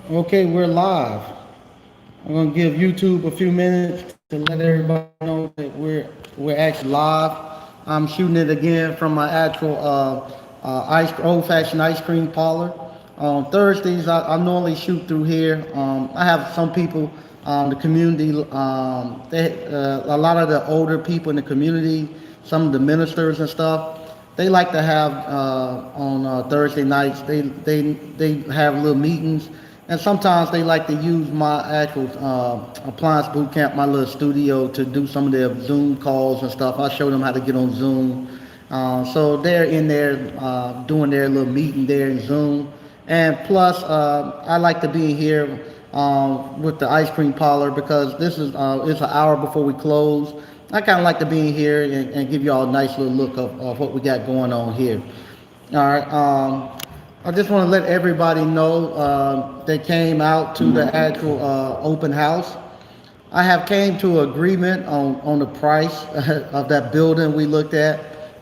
Okay, we're live. I'm gonna give YouTube a few minutes to let everybody know that we're actually live. I'm shooting it again from my actual old-fashioned ice cream parlor. On Thursdays, I normally shoot through here. I have some people, the community, a lot of the older people in the community, some of the ministers and stuff. They like to have on Thursday nights. They have little meetings, and sometimes they like to use my actual appliance boot camp, my little studio, to do some of their Zoom calls and stuff. I show them how to get on Zoom. So they're in there doing their little meeting there in Zoom. And plus, I like to be here with the ice cream parlor because this is it's an hour before we close. I kind of like to be in here and give y'all a nice little look of what we got going on here. All right. I just want to let everybody know they came out to the actual open house. I have came to agreement on the price of that building we looked at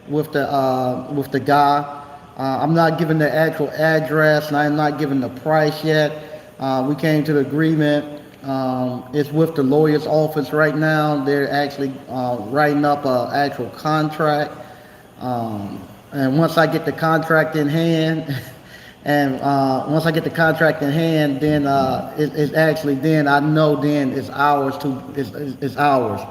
with the guy. I'm not giving the actual address and I'm not giving the price yet. We came to the agreement. It's with the lawyer's office right now. They're actually writing up an actual contract. And once I get the contract in hand, and once I get the contract in hand, then it's actually then I know then it's ours to it's ours.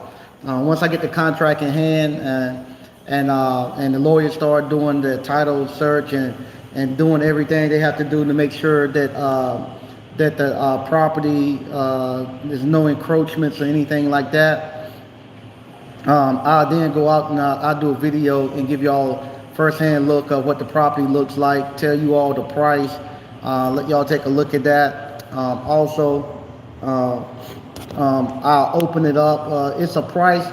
Once I get the contract in hand and the lawyers start doing the title search and doing everything they have to do to make sure that the property there's no encroachments or anything like that. I'll then go out and I'll do a video and give y'all first-hand look of what the property looks like, tell you all the price, let y'all take a look at that. Also, I'll open it up. It's a price.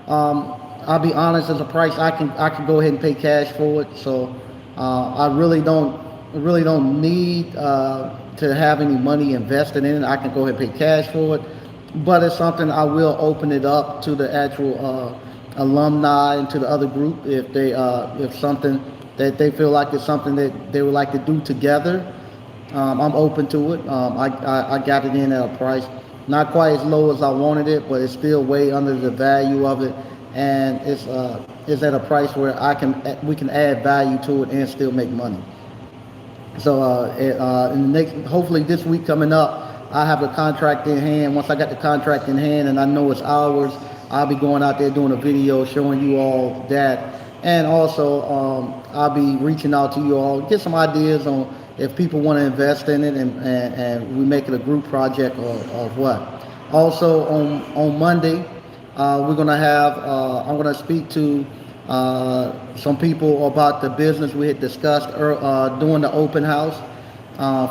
I'll be honest, it's a price I can go ahead and pay cash for it. So I really don't need to have any money invested in it. I can go ahead and pay cash for it, but it's something I will open it up to the actual alumni and to the other group if something that they feel like it's something that they would like to do together. I'm open to it. I got it in at a price not quite as low as I wanted it, but it's still way under the value of it, and it's at a price where we can add value to it and still make money. So in the next, hopefully this week coming up, I have the contract in hand. Once I got the contract in hand and I know it's ours, I'll be going out there doing a video showing you all that. And also, I'll be reaching out to you all, get some ideas on if people want to invest in it and we make it a group project or what. Also, on Monday, we're going to have, I'm going to speak to some people about the business we had discussed during the open house.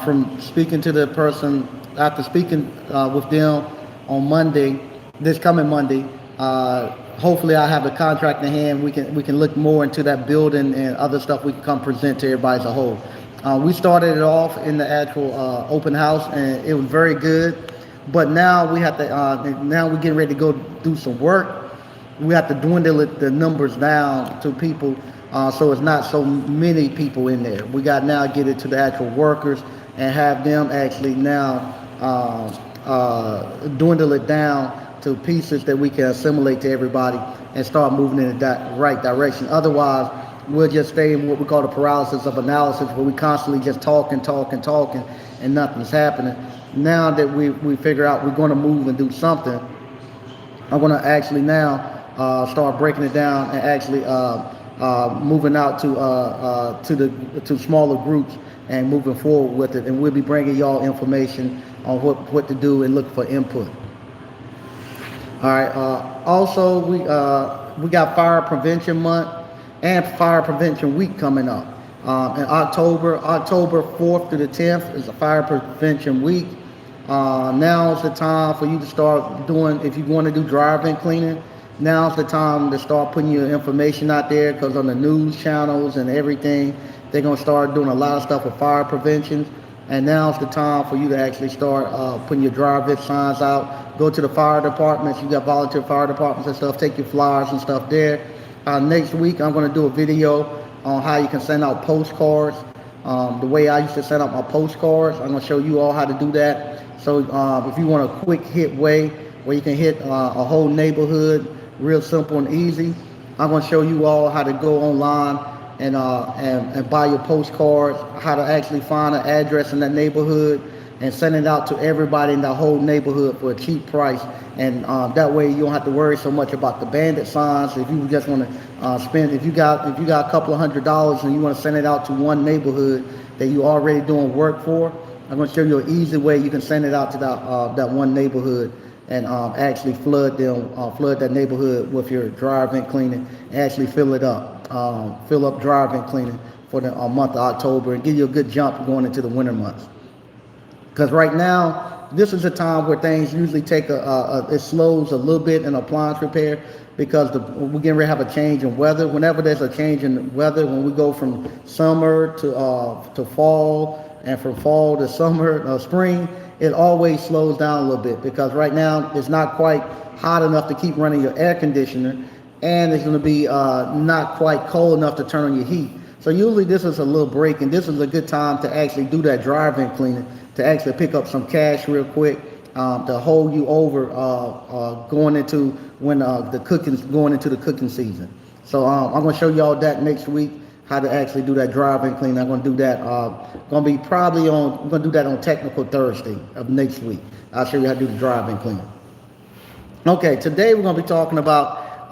From speaking to the person, after speaking with them on Monday, this coming Monday, hopefully I have the contract in hand. We can look more into that building and other stuff we can come present to everybody as a whole. We started it off in the actual open house and it was very good, but now we have to now we're getting ready to go do some work. We have to dwindle the numbers down to people, so it's not so many people in there. We got now get it to the actual workers and have them actually now dwindle it down to pieces that we can assimilate to everybody and start moving in the right direction. Otherwise, we'll just stay in what we call the paralysis of analysis, where we constantly just talking, and nothing's happening. Now that we figure out we're going to move and do something, I'm going to actually now start breaking it down and actually moving out to smaller groups and moving forward with it. And we'll be bringing y'all information on what to do and look for input. All right. Also, we got Fire Prevention Month and Fire Prevention Week coming up. In October 4th through the 10th is a Fire Prevention Week. Now's the time for you to start doing, if you want to do drive-in cleaning, now's the time to start putting your information out there, because on the news channels and everything, they're going to start doing a lot of stuff with fire prevention. And now's the time for you to actually start putting your drive-in signs out. Go to the fire departments. You got volunteer fire departments and stuff. Take your flyers and stuff there. Next week, I'm going to do a video on how you can send out postcards The way I used to set up my postcards, I'm going to show you all how to do that. So if you want a quick hit way where you can hit a whole neighborhood real simple and easy, I'm going to show you all how to go online and buy your postcards, how to actually find an address in that neighborhood and send it out to everybody in the whole neighborhood for a cheap price. And that way you don't have to worry so much about the bandit signs. If you just want to spend, if you got a couple of $100 and you want to send it out to one neighborhood that you already doing work for, I'm going to show you an easy way you can send it out to that one neighborhood and actually flood that neighborhood with your dry vent cleaning and actually fill up dry vent cleaning for the month of October and give you a good jump going into the winter months. Because right now, this is a time where things usually take it slows a little bit in appliance repair because we're getting ready to have a change in weather. Whenever there's a change in weather, when we go from summer to fall and from fall to summer, spring, it always slows down a little bit because right now it's not quite hot enough to keep running your air conditioner, and it's going to be not quite cold enough to turn on your heat. So usually this is a little break, and this is a good time to actually do that dry vent cleaning, to actually pick up some cash real quick, to hold you over going into when going into the cooking season. So I'm going to show you all that next week, how to actually do that dry vent cleaning. I'm going to do that. We're going to do that on Technical Thursday of next week. I'll show you how to do the dry vent cleaning. Okay, today we're going to be talking about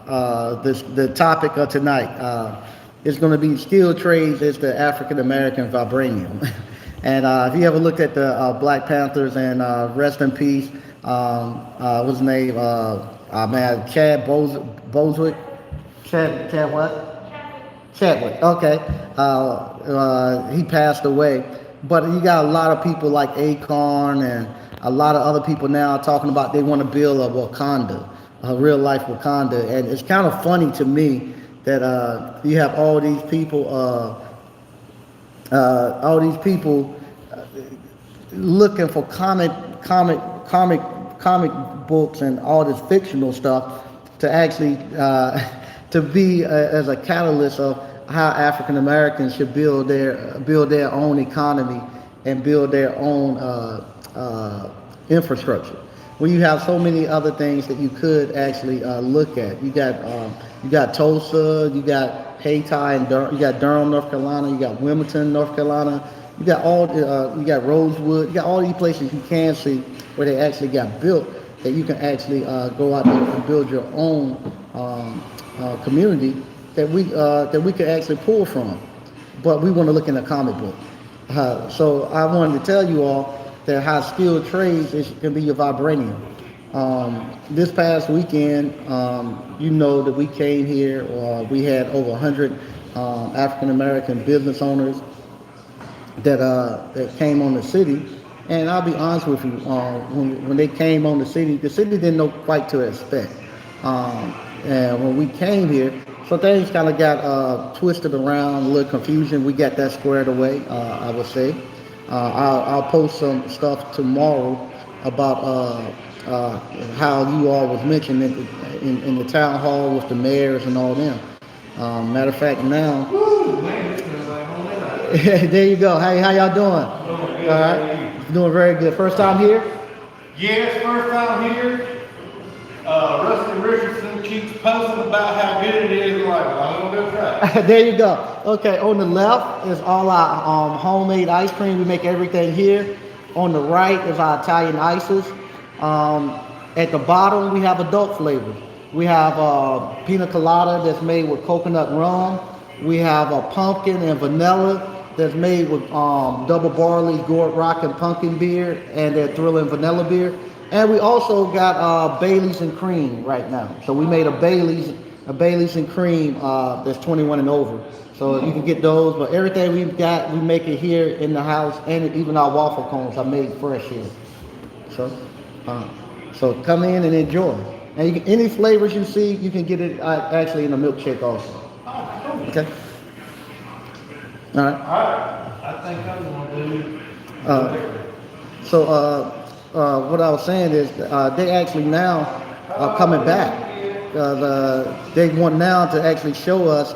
the topic of tonight. It's going to be skilled trades. It's the African American Vibranium. And if you ever looked at the Black Panthers and rest in peace, what's his name? Chad Boswick. Chad what? Chadwick. Okay. He passed away. But you got a lot of people like Akon and a lot of other people now talking about they want to build a Wakanda, a real life Wakanda. And it's kind of funny to me that you have all these people looking for comic books and all this fictional stuff to actually to be as a catalyst of how African Americans should build their own economy and build their own infrastructure. When you have so many other things that you could actually look at. You got Tulsa, you got Hayti, and you got Durham, North Carolina, you got Wilmington, North Carolina, you got you got Rosewood, you got all these places you can see where they actually got built that you can actually go out there and build your own community that we could actually pull from. But we want to look in a comic book. So I wanted to tell you all that how skilled trades can be your vibranium. This past weekend, you know that we came here, we had over 100 African American business owners that came on the city. And I'll be honest with you, when they came on the city didn't know quite to expect. And when we came here, so things kind of got twisted around, a little confusion. We got that squared away, I would say. I'll post some stuff tomorrow about how you all was mentioned in the town hall with the mayors and all them. Matter of fact, now, there you go. Hey, how y'all doing? All right, doing very good. First time here? Yes, first time here. Rusty Richardson keeps posting about how good it is. I'm like, I'm gonna go try. There you go. Okay, on the left is all our homemade ice cream. We make everything here. On the right is our Italian ices. At the bottom, we have adult flavors. We have pina colada that's made with coconut rum. We have a pumpkin and vanilla that's made with double barley, gourd rock, and pumpkin beer, and their thrilling vanilla beer. And we also got Baileys and cream right now. So we made a Baileys and cream that's 21 and over. So you can get those. But everything we've got, we make it here in the house, and even our waffle cones are made fresh here. So come in and enjoy. And any flavors you see, you can get it actually in a milkshake also. Okay. All right. I think I'm gonna do. What I was saying is they actually now are coming back. They want now to actually show us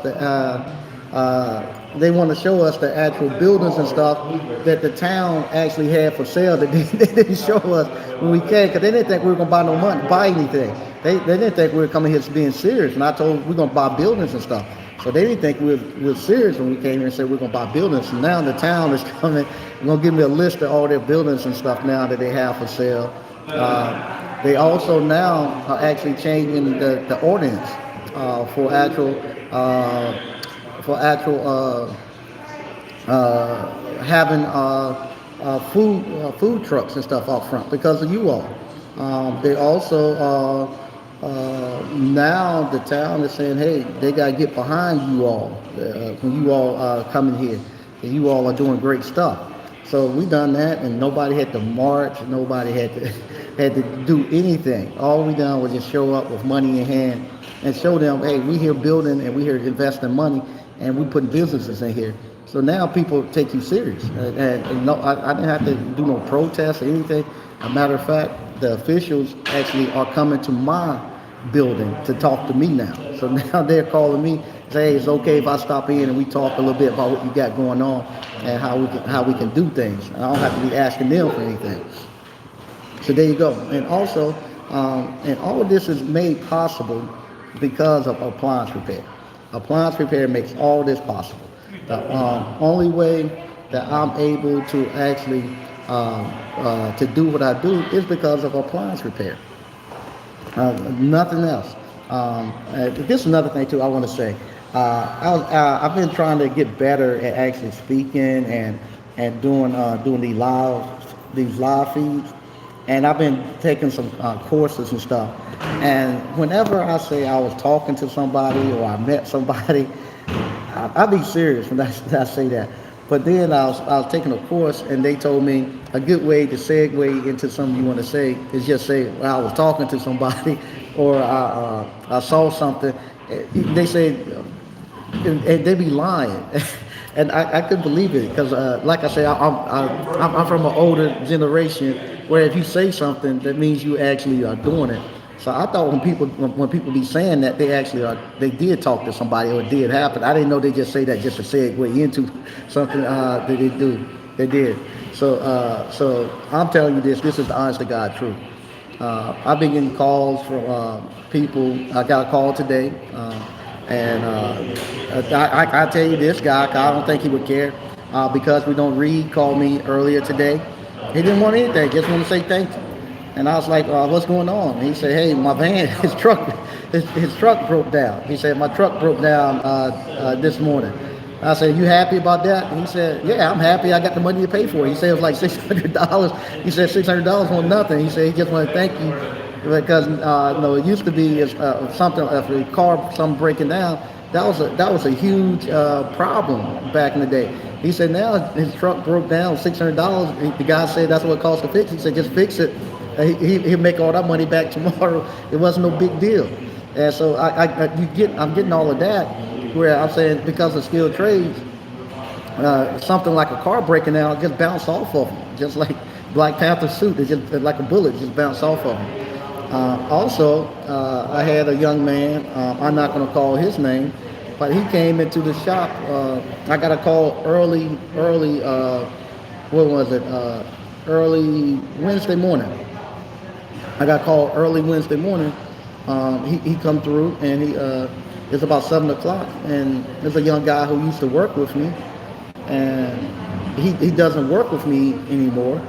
they want to show us the actual buildings and stuff that the town actually had for sale that they didn't show us when we came, because they didn't think we were going to buy no money, buy anything. They didn't think we were coming here being serious, and I told them we're going to buy buildings and stuff. So they didn't think we were serious when we came here and said we're going to buy buildings. And now the town is coming, they're going to give me a list of all their buildings and stuff now that they have for sale. They also now are actually changing the ordinance for actual having food trucks and stuff out front because of you all. They also now the town is saying, hey, they got to get behind you all when you all come in here. And you all are doing great stuff. So we done that, and nobody had to march. Nobody had to do anything. All we done was just show up with money in hand and show them, hey, we here building and we here investing money, and we putting businesses in here. So now people take you serious. And no, I didn't have to do no protests or anything. As a matter of fact, the officials actually are coming to my building to talk to me now. So now they're calling me, say, hey, it's okay if I stop in and we talk a little bit about what you got going on and how we can do things. I don't have to be asking them for anything. So there you go. And also, and all of this is made possible because of appliance repair. Appliance repair makes all this possible. The only way that I'm able to actually to do what I do is because of appliance repair. Nothing else. This is another thing too I want to say. I've been trying to get better at actually speaking and doing these live feeds, and I've been taking some courses and stuff. And whenever I say I was talking to somebody or I met somebody, I'll be serious when I say that. But then I was taking a course, and they told me a good way to segue into something you want to say is just say, well, I was talking to somebody, or I saw something. They say, and they be lying. And I couldn't believe it, because like I say, I'm from an older generation where if you say something, that means you actually are doing it. So I thought when people be saying that, they did talk to somebody or it did happen. I didn't know they just say that just to segue into something that they do. They did. So I'm telling you this is the honest to God truth. I've been getting calls from people. I got a call today, and I tell you this guy, I don't think he would care because we don't read. Called me earlier today. He didn't want anything. Just want to say thank you. And I was like, what's going on? And he said, hey, my van, his truck broke down. He said, my truck broke down this morning. I said, you happy about that? And he said, yeah, I'm happy. I got the money to pay for it. He said it was like $600. He said $600 on nothing. He said he just want to thank you because it used to be something, if a car, something breaking down, that was a huge problem back in the day. He said now his truck broke down, $600. The guy said that's what it costs to fix it. He said just fix it. He'll make all that money back tomorrow. It wasn't no big deal. And so I'm getting all of that, where I'm saying because of skilled trades, something like a car breaking down just bounced off of them, just like Black Panther suit, it's just like a bullet just bounced off of them. Also, I had a young man, I'm not going to call his name, but he came into the shop. I got a call early, early Wednesday morning. I got called early Wednesday morning. He come through, and it's about 7 o'clock, and there's a young guy who used to work with me, and he doesn't work with me anymore,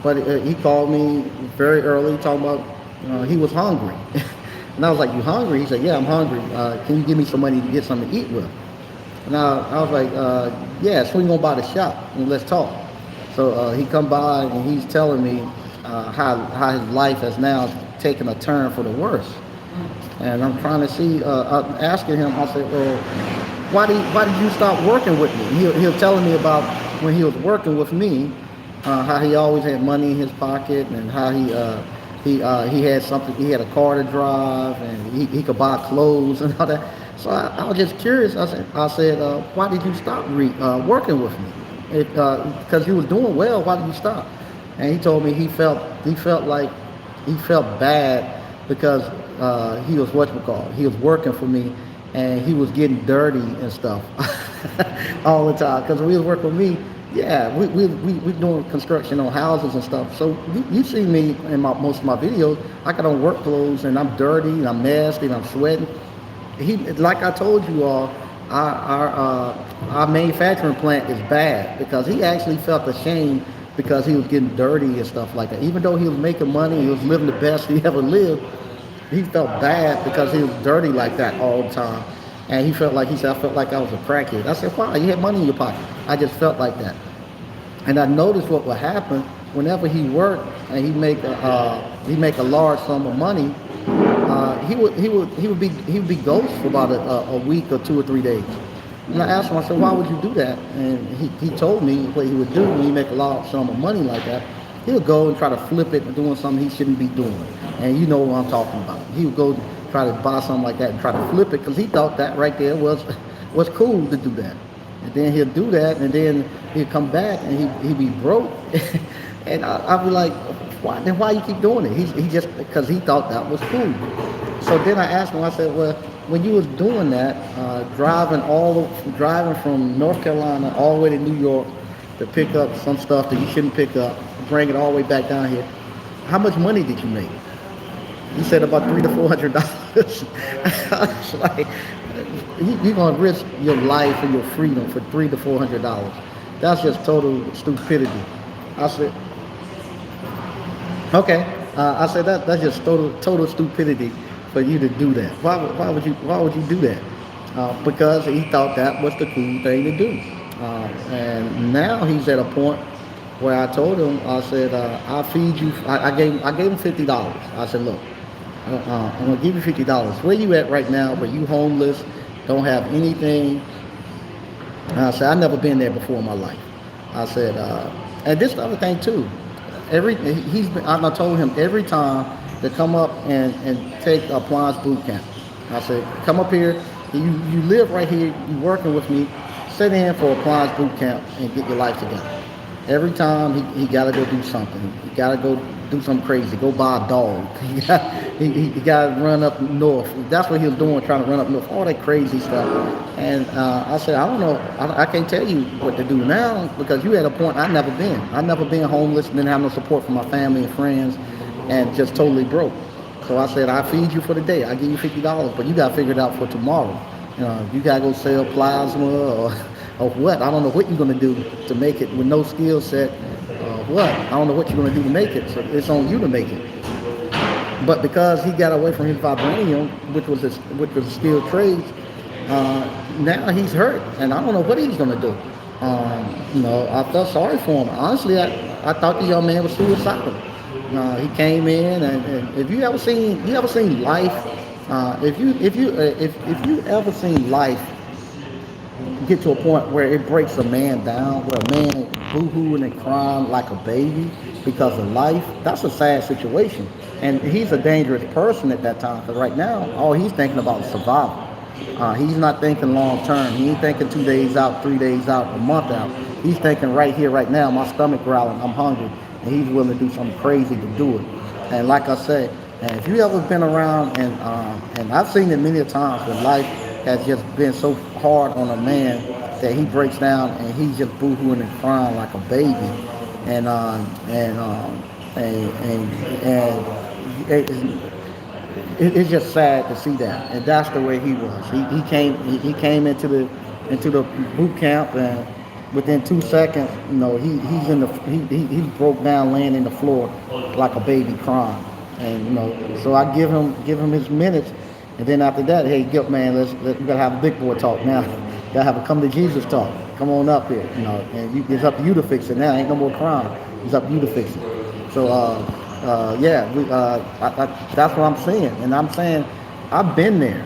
but he called me very early talking about he was hungry. And I was like, you hungry? He said, yeah, I'm hungry. Can you give me some money to get something to eat with? And I was like, yeah, swing on by the shop and let's talk. So he come by and he's telling me how his life has now taken a turn for the worse. And I'm trying to see, I'm asking him, I said, well, why did you stop working with me? He was telling me about when he was working with me, how he always had money in his pocket, and how he had something, he had a car to drive, and he could buy clothes and all that. So I was just curious. I said, why did you stop working with me? Because you was doing well. Why did you stop? And he told me he felt bad because he was he was working for me, and he was getting dirty and stuff. all the time. Because when he was working with me, yeah, we doing construction on houses and stuff. So you see me in most of my videos, I got on work clothes and I'm dirty and I'm nasty and I'm sweating. He, like I told you all, our manufacturing plant is bad because he actually felt ashamed because he was getting dirty and stuff like that. Even though he was making money, he was living the best he ever lived. He felt bad because he was dirty like that all the time, and he felt like he said, "I felt like I was a crackhead." I said, "Why? You had money in your pocket." I just felt like that, and I noticed what would happen whenever he worked and he make a large sum of money. He would be ghost for about a week or 2 or 3 days. And I asked him, I said, why would you do that? And he told me what he would do when he make a large sum of money like that. He would go and try to flip it and doing something he shouldn't be doing. And you know what I'm talking about. He would go try to buy something like that and try to flip it because he thought that right there was cool to do that. And then he'll do that, and then he'll come back and he'd be broke. And I'd be like, why you keep doing it? He just, because he thought that was cool. So then I asked him, I said, well, when you was doing that, driving from North Carolina all the way to New York to pick up some stuff that you shouldn't pick up, bring it all the way back down here, how much money did you make? He said about $300 to $400. I was like, you're gonna risk your life and your freedom for $300 to $400. That's just total stupidity. I said, okay. I said that's just total stupidity for you to do that. Why would you do that? Because he thought that was the cool thing to do. And now he's at a point where I told him, I said, I'll feed you. I gave him $50. I said, look, I'm gonna give you $50. Where you at right now? Where you homeless, don't have anything? And I said, I've never been there before in my life. I said, and this other thing too. I told him every time to come up and take a appliance boot camp. I said, come up here. You live right here. You working with me. Sit in for appliance boot camp and get your life together. Every time he got to go do something. He got to go do something crazy. Go buy a dog. He got to run up north. That's what he was doing, trying to run up north. All that crazy stuff. And I said, I don't know. I can't tell you what to do now because you at a point I've never been. I've never been homeless, didn't have no support from my family and friends, and just totally broke. So I said, I feed you for the day. I give you $50, but you got to figure it out for tomorrow. You got to go sell plasma or what. I don't know what you're going to do to make it with no skill set. What? I don't know what you're going to do to make it. So it's on you to make it. But because he got away from his Vibranium, which was a skilled trade, now he's hurt, and I don't know what he's going to do. I felt sorry for him. Honestly, I thought the young man was suicidal. He came in, and if you ever seen life, if you ever seen life get to a point where it breaks a man down, where a man boo-hooing and crying like a baby because of life, that's a sad situation. And he's a dangerous person at that time, because right now, all he's thinking about is survival. He's not thinking long term. He ain't thinking 2 days out, 3 days out, a month out. He's thinking right here, right now, my stomach growling, I'm hungry, and he's willing to do something crazy to do it. And like I said, and if you ever been around, and I've seen it many times when life has just been so hard on a man that he breaks down and he's just boo-hooing and crying like a baby, and it's just sad to see that. And that's the way he was. He came into the boot camp, and within 2 seconds, he broke down, laying in the floor like a baby crying. And so I give him his minutes. And then after that, hey, Guilt man, we gotta have a big boy talk now. Gotta have a come to Jesus talk. Come on up here, and it's up to you to fix it now. Ain't no more crying. It's up to you to fix it. So, that's what I'm saying. And I'm saying, I've been there.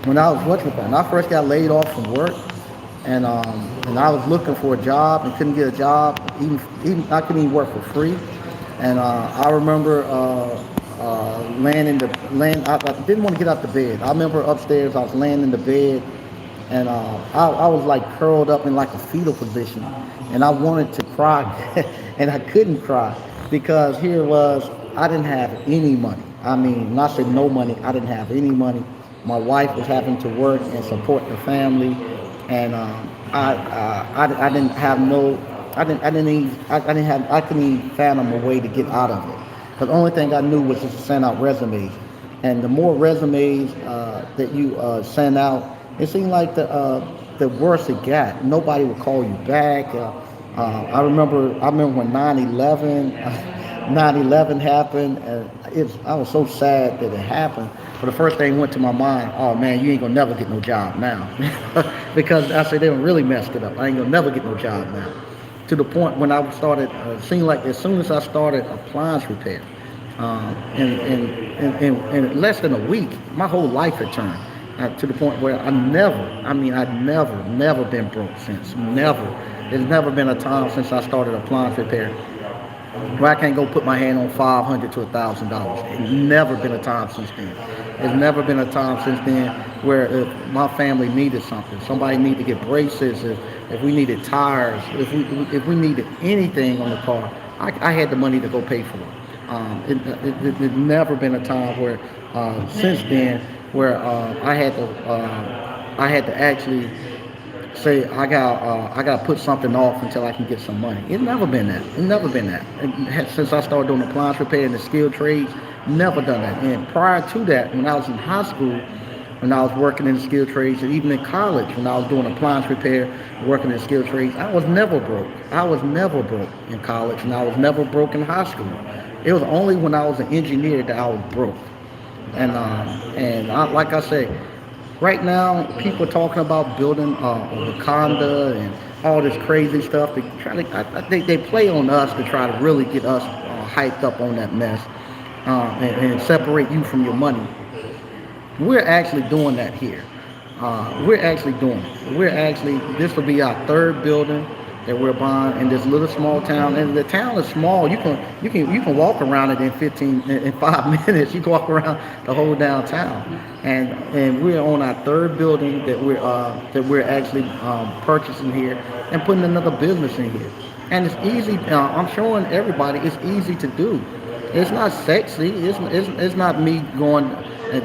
When I was when I first got laid off from work, and I was looking for a job and couldn't get a job. Even I couldn't even work for free. And I remember I didn't want to get out the bed. I remember upstairs, I was laying in the bed, and I was like curled up in like a fetal position, and I wanted to cry, and I couldn't cry because here it was, I didn't have any money. I mean, when I said no money, I didn't have any money. My wife was having to work and support the family, and I didn't have no, I didn't have, I couldn't even fathom a way to get out of it. Because the only thing I knew was just to send out resumes, and the more resumes that you send out, it seemed like the worse it got. Nobody would call you back. I remember when 9/11, 9/11 happened, and I was so sad that it happened. But the first thing went to my mind, oh man, you ain't gonna never get no job now, because I said they done really messed it up. I ain't gonna never get no job now. To the point when I started, seemed like as soon as I started appliance repair, in less than a week, my whole life had turned. To the point where I'd never been broke since. Never. There's never been a time since I started appliance repair where I can't go put my hand on $500 to $1,000. It's never been a time since then. There's never been a time since then where if my family needed something, somebody needed to get braces, if we needed tires, if we needed anything on the car, I had the money to go pay for it. It's never been a time where since then where I had to actually say I got to put something off until I can get some money. It's never been that. It's never been that. Since I started doing appliance repair and the skilled trades, never done that. And prior to that, when I was in high school, when I was working in the skilled trades, and even in college, when I was doing appliance repair, working in skilled trades, I was never broke. I was never broke in college, and I was never broke in high school. It was only when I was an engineer that I was broke. Like I say, right now people are talking about building a Wakanda and all this crazy stuff. They play on us to try to really get us hyped up on that mess, and separate you from your money. We're actually doing that here. We're actually doing it. This will be our third building that we're buying in this little small town. And the town is small. You can walk around it in 5 minutes. You can walk around the whole downtown. And we're on our third building that we're actually purchasing here and putting another business in here. And it's easy. I'm showing everybody it's easy to do. It's not sexy. It's not me going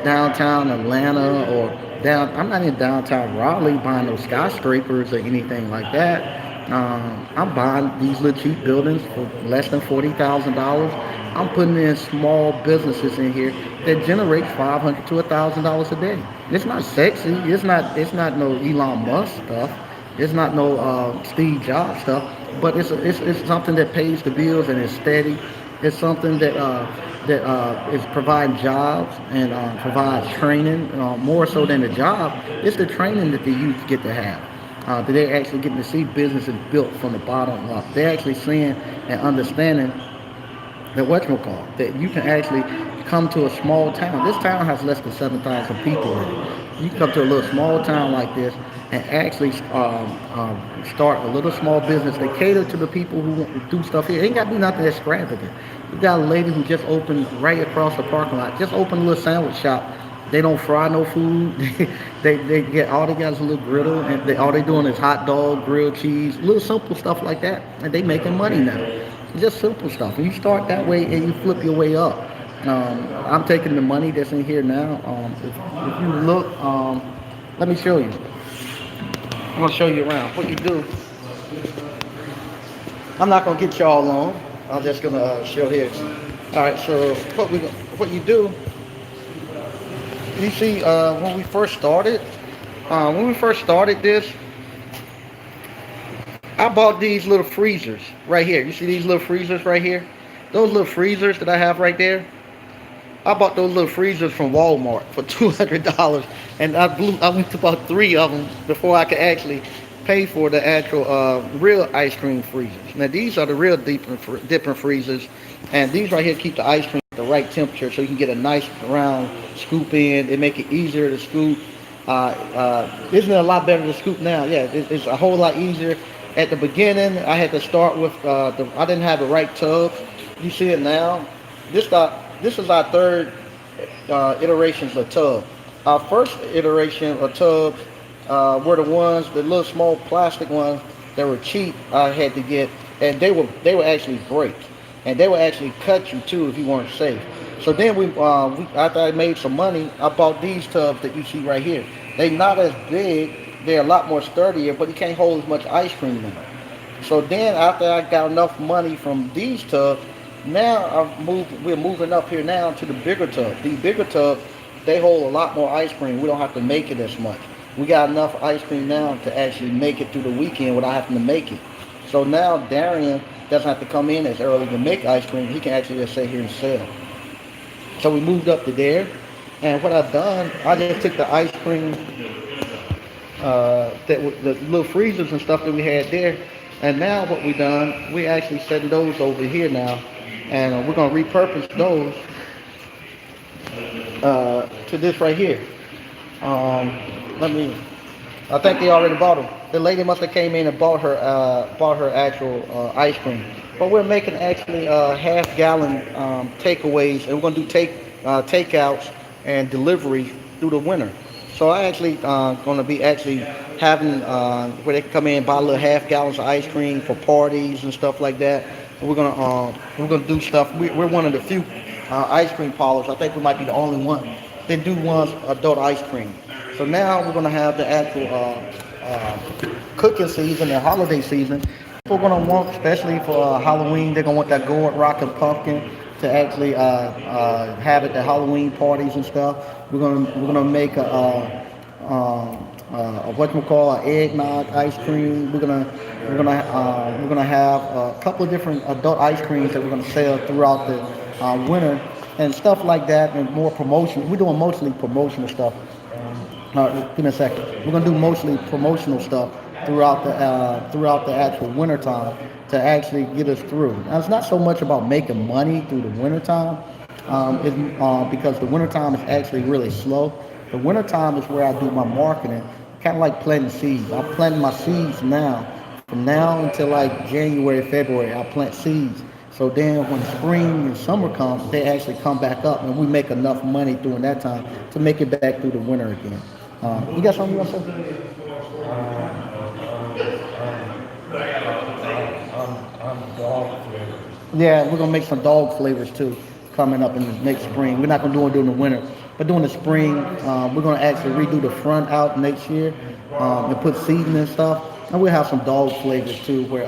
downtown Atlanta or down. I'm not in downtown Raleigh buying those skyscrapers or anything like that. I'm buying these little cheap buildings for less than $40,000. I'm putting in small businesses in here that generates $500 to $1,000 a day. It's not sexy. It's not no Elon Musk stuff. It's not no Steve Jobs stuff. But it's something that pays the bills and is steady. It's something that is providing jobs and provides training, more so than the job. It's the training that the youth get to have. That they're actually getting to see businesses built from the bottom up. They're actually seeing and understanding that you can actually come to a small town. This town has less than 7,000 people in it. You can come to a little small town like this and actually start a little small business that cater to the people who want to do stuff here. It ain't got to be nothing extravagant. You got a lady who just opened right across the parking lot, just opened a little sandwich shop. They don't fry no food. they get all they got is a little griddle, and all they doing is hot dog, grilled cheese, little simple stuff like that, and they making money now. It's just simple stuff. And you start that way, and you flip your way up. I'm taking the money that's in here now. If you look, let me show you. I'm gonna show you around. What you do? I'm not gonna get y'all long. I'm just gonna show here. All right. So what you do? You see, when we first started this, I bought these little freezers right here. You see these little freezers right here? Those little freezers that I have right there, I bought those little freezers from Walmart for $200, and I went to about 3 of them before I could actually pay for the actual real ice cream freezers. Now these are the real dipping freezers, and these right here keep the ice cream at the right temperature so you can get a nice round scoop in. They make it easier to scoop. Isn't it a lot better to scoop now? Yeah, it's a whole lot easier. At the beginning, I had to start with I didn't have the right tub. You see it now. This is our third iterations of tub. Our first iteration of tubs were the little small plastic ones that were cheap. I had to get, and they were actually break, and they would actually cut you too if you weren't safe. So then we after I made some money, I bought these tubs that you see right here. They not as big. They're a lot more sturdier, but you can't hold as much ice cream in them. So then after I got enough money from these tubs, now we're moving up here now to the bigger tubs. These bigger tubs, they hold a lot more ice cream. We don't have to make it as much. We got enough ice cream now to actually make it through the weekend without having to make it. So now Darian doesn't have to come in as early to make ice cream. He can actually just sit here and sell. So we moved up to there. And what I've done, I just took the ice cream, the little freezers and stuff that we had there. And now what we done, we actually setting those over here now. And we're going to repurpose those to this right here. Let me. I think they already bought them. The lady must have came in and bought her actual ice cream. But we're making actually half gallon takeaways, and we're gonna do takeouts and deliveries through the winter. So I actually gonna be actually having where they can come in and buy little half gallons of ice cream for parties and stuff like that. And we're gonna do stuff. We're one of the few ice cream parlors. I think we might be the only one. They do one's adult ice cream. So now we're gonna have the actual cooking season and holiday season. People are gonna want, especially for Halloween, they're gonna want that gourd rock and pumpkin to actually have at the Halloween parties and stuff. We're gonna make a what we call an eggnog ice cream. We're gonna have a couple of different adult ice creams that we're gonna sell throughout the winter and stuff like that, and more promotion. We're doing mostly promotional stuff. Give me a second. We're gonna do mostly promotional stuff throughout the actual winter time to actually get us through. Now it's not so much about making money through the winter time, because the winter time is actually really slow. The winter time is where I do my marketing, kind of like planting seeds. I'm planting my seeds now. From now until like January, February, I plant seeds. So then when spring and summer comes, they actually come back up, and we make enough money during that time to make it back through the winter again. You got something you want to say? Dog flavor. Yeah, we're gonna make some dog flavors too coming up in the next spring. We're not gonna do it during the winter, but during the spring, we're gonna actually redo the front out next year and put seasoning and stuff. And we'll have some dog flavors too, where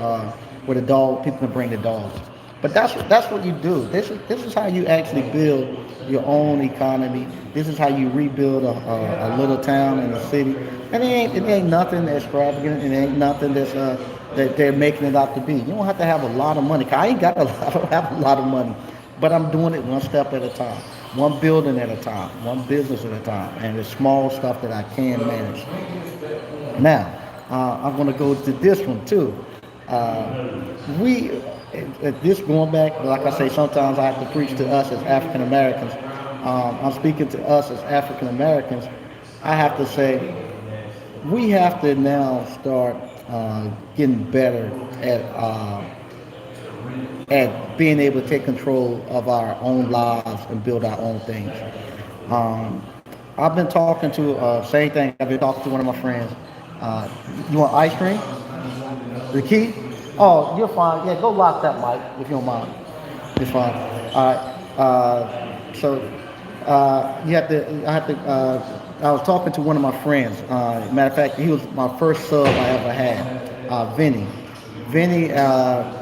the dog people can bring the dogs. But that's what you do. This is how you actually build your own economy. This is how you rebuild a little town and a city. And it ain't nothing extravagant. It ain't nothing that they're making it out to be. You don't have to have a lot of money. 'Cause I ain't got I don't have a lot of money, but I'm doing it one step at a time, one building at a time, one business at a time, and the small stuff that I can manage. Now, I'm going to go to this one too. We, this going back, like I say, sometimes I have to preach to us as African Americans. I'm speaking to us as African Americans. I have to say, we have to now start getting better at being able to take control of our own lives and build our own things. I've been talking to same thing. I've been talking to one of my friends. You want ice cream? The key? Oh, you're fine. Yeah, go lock that mic if you don't mind. It's fine. All right. You have to. I have to. I was talking to one of my friends. Matter of fact, he was my first sub I ever had. Vinny. Vinny.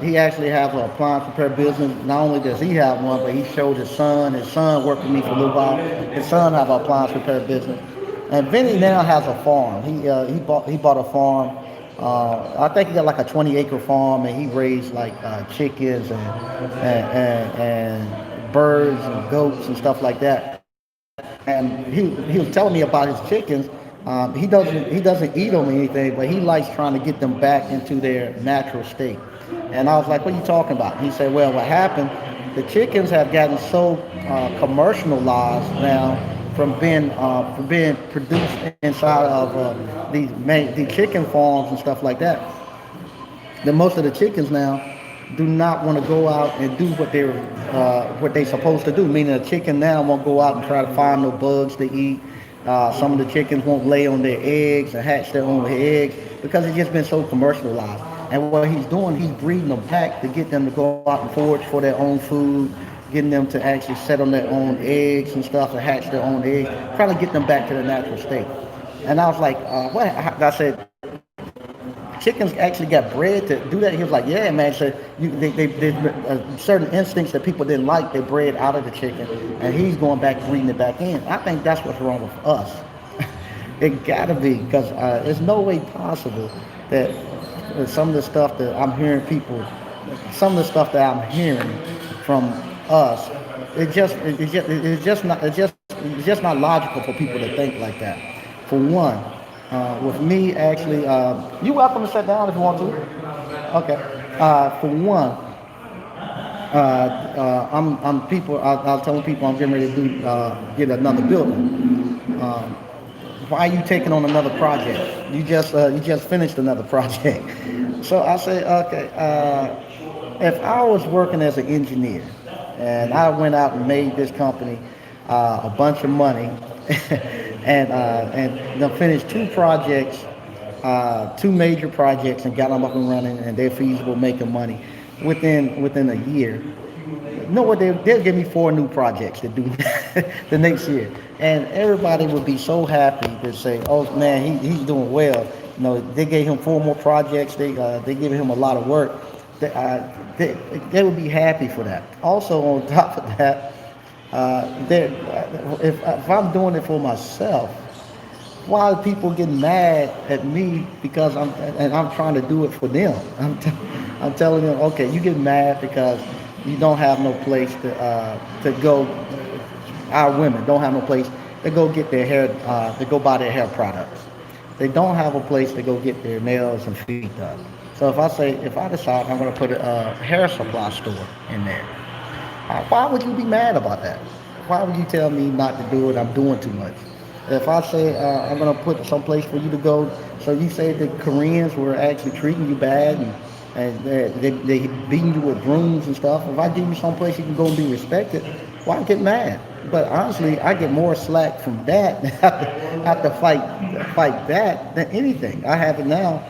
He actually has an appliance repair business. Not only does he have one, but he showed his son. His son worked with me for a little while. His son have an appliance repair business. And Vinny now has a farm. He bought a farm. I think he got like a 20-acre farm, and he raised like chickens and birds and goats and stuff like that. And he was telling me about his chickens. He doesn't eat them or anything, but he likes trying to get them back into their natural state. And I was like, "What are you talking about?" He said, "Well, what happened? The chickens have gotten so commercialized now from being produced inside of these chicken farms and stuff like that. That most of the chickens now do not want to go out and do what they're supposed to do. Meaning, a chicken now won't go out and try to find no bugs to eat. Some of the chickens won't lay on their eggs and hatch their own eggs because it's just been so commercialized. And what he's doing, he's breeding them back to get them to go out and forage for their own food getting them to actually set on their own eggs and stuff and hatch their own eggs, trying to get them back to the natural state. And I was like, what? I said, chickens actually got bred to do that. He was like, yeah, man. So certain instincts that people didn't like, they bred out of the chicken, and he's going back breeding it back in. I think that's what's wrong with us. It gotta be, because there's no way possible that some of the stuff that I'm hearing people, some of the stuff that I'm hearing from us, it's just not logical for people to think like that. For one, with me actually, you welcome to sit down if you want to. Okay. For one, I'm telling people I'm getting ready to get another building. Um, why are you taking on another project? You just finished another project. So I say, okay, if I was working as an engineer and I went out and made this company a bunch of money and then finished two major projects and got them up and running and they're feasible, making money within a year. No, what they'll give me four new projects to do the next year, and everybody would be so happy to say, "Oh man, he's doing well." You know, they gave him four more projects. They gave him a lot of work. They, uh, they, they would be happy for that. Also, on top of that, if I'm doing it for myself, why are people getting mad at me because I'm trying to do it for them? I'm telling them, okay, you get mad because you don't have no place to go. Our women don't have no place to go get their hair to go buy their hair products. They don't have a place to go get their nails and feet done. So if I decide I'm going to put a hair supply store in there, why would you be mad about that? Why would you tell me not to do it? I'm doing too much. If I say I'm gonna put some place for you to go, so you say the Koreans were actually treating you bad and they beating you with brooms and stuff. If I give you some place you can go and be respected, why get mad? But honestly, I get more slack from that. have to fight that than anything. I have it now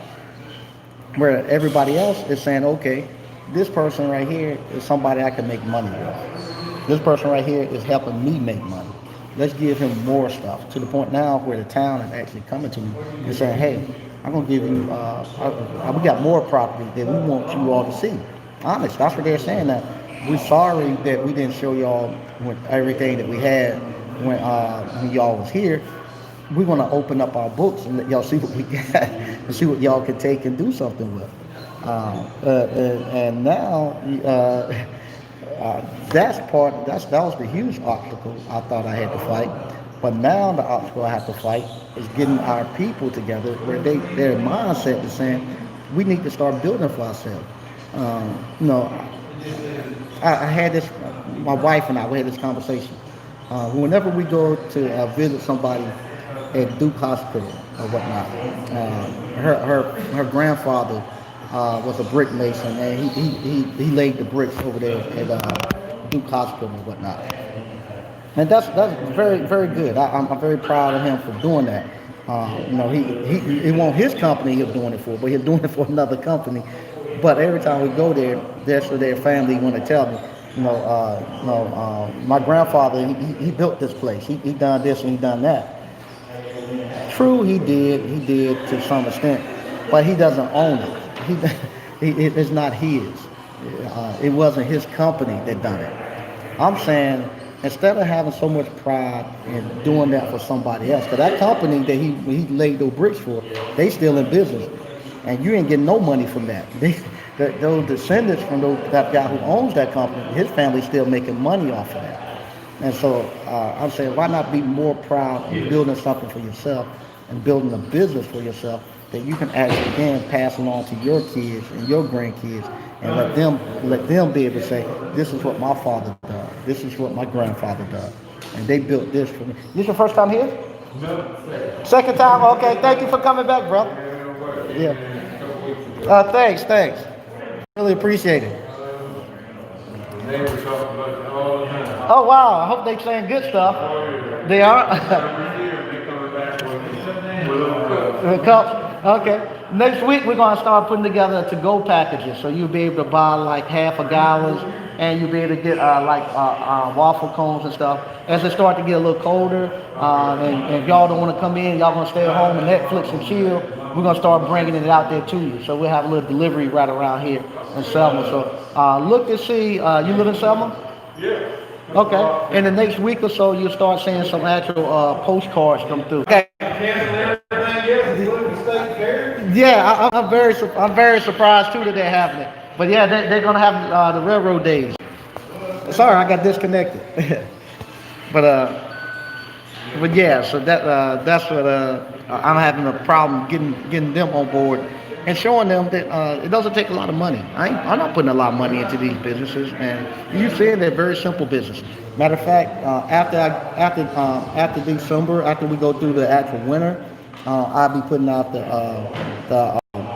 where everybody else is saying, okay, this person right here is somebody I can make money with. This person right here is helping me make money. Let's give him more stuff to the point now where the town is actually coming to me and saying, hey, I'm going to give you, we got more property that we want you all to see. Honest, that's what they're saying now. We're sorry that we didn't show y'all everything that we had when y'all was here. We're going to open up our books and let y'all see what we got and see what y'all can take and do something with. And now, that was the huge obstacle I thought I had to fight. But now the obstacle I have to fight is getting our people together where their mindset is saying we need to start building for ourselves. You know, I had this, my wife and we had this conversation. Whenever we go to visit somebody at Duke Hospital or whatnot, her grandfather was a brick mason, and he laid the bricks over there at Duke Hospital and whatnot. And that's very very good. I'm very proud of him for doing that. You know, he won't his company he was doing it for, but he's doing it for another company. But every time we go there, that's what their family want to tell me. My grandfather he built this place. He done this and he done that. True, he did to some extent, but he doesn't own it. It's not his. It wasn't his company that done it. I'm saying instead of having so much pride in doing that for somebody else, because that company that he laid those bricks for, they still in business, and you ain't getting no money from that. Those descendants from that guy who owns that company, his family's still making money off of that. And so I'm saying, why not be more proud of building something for yourself and building a business for yourself that you can actually then pass along to your kids and your grandkids and let them be able to say, this is what my father done, this is what my grandfather done, and they built this for me. This your first time here? No. Second time? Okay, thank you for coming back, brother. Yeah. Thanks. Really appreciate it. Oh wow, I hope they saying good stuff. They are? With cups? Okay. Next week we're gonna start putting together to-go packages, so you'll be able to buy like half a gallons, and you'll be able to get waffle cones and stuff. As it start to get a little colder, and if y'all don't want to come in, y'all gonna stay at home and Netflix and chill. We're gonna start bringing it out there to you. So we'll have a little delivery right around here in Selma. So look to see. You live in Selma? Yeah. Okay. In the next week or so, you'll start seeing some actual postcards come through. Okay. Yeah, I'm very surprised too that they're having it. But yeah, they're gonna have the railroad days. Sorry, I got disconnected. but yeah, so that's what I'm having a problem getting them on board and showing them that it doesn't take a lot of money. I'm not putting a lot of money into these businesses, and you see they're very simple businesses. Matter of fact, after December, after we go through the actual winter, I'll be putting out the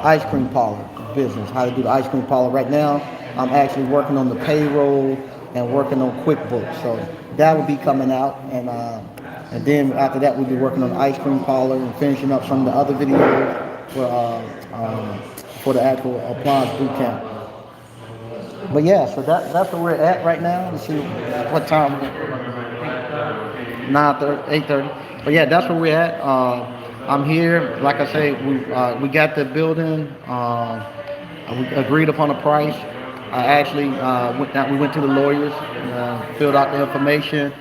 ice cream parlor business. How to do the ice cream parlor right now? I'm actually working on the payroll and working on QuickBooks, so that will be coming out, and then after that we'll be working on the ice cream parlor and finishing up some of the other videos for the actual appliance boot camp. But yeah, so that's where we're at right now. Let's see what time. 9:30, 8:30. But yeah, that's where we're at. I'm here. Like I say, we got the building. We agreed upon a price. I actually we went to the lawyers, filled out the information.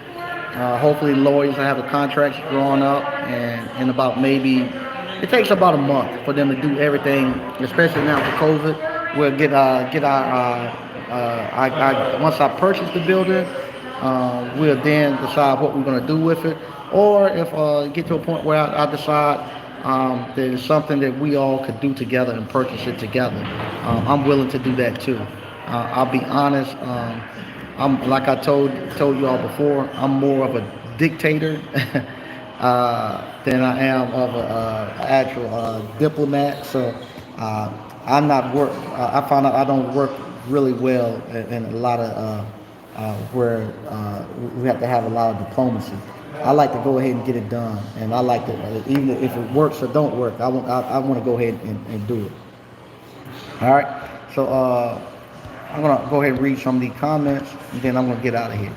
Hopefully, the lawyers will have the contracts drawn up, and in about maybe it takes about a month for them to do everything, especially now for COVID. We'll get our once I purchase the building, we'll then decide what we're going to do with it, or if get to a point where I decide that it's something that we all could do together and purchase it together. I'm willing to do that too. I'll be honest. I'm like I told you all before. I'm more of a dictator than I am of an actual diplomat. So I'm not work. I found out I don't work really well in a lot of where we have to have a lot of diplomacy. I like to go ahead and get it done, and I like to even if it works or don't work. I want to go ahead and do it. All right. So I'm gonna go ahead and read some of these comments, and then I'm gonna get out of here.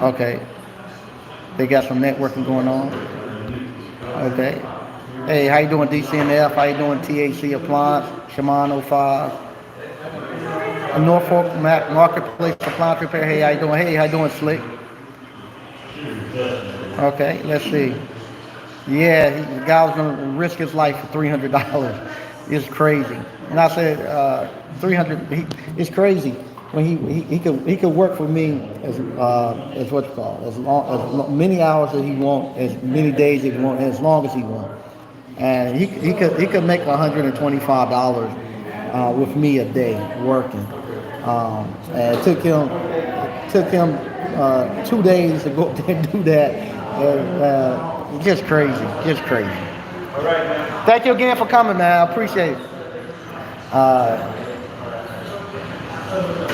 Okay. They got some networking going on. Okay. Hey, how you doing, DCNF? How you doing, THC Appliance? Shimano 5. Norfolk Marketplace Appliance Repair. Hey, how you doing? Hey, how you doing, Slick? Okay, let's see. Yeah, the guy was gonna risk his life for $300. It's crazy. And I said, 300. It's crazy when he could work for me as what you call as many hours as he want, as many days as he want, as long as he want, and he could make $125 with me a day working. And it took him 2 days to go up there and do that. Just crazy. All right, man. Thank you again for coming, man. I appreciate it.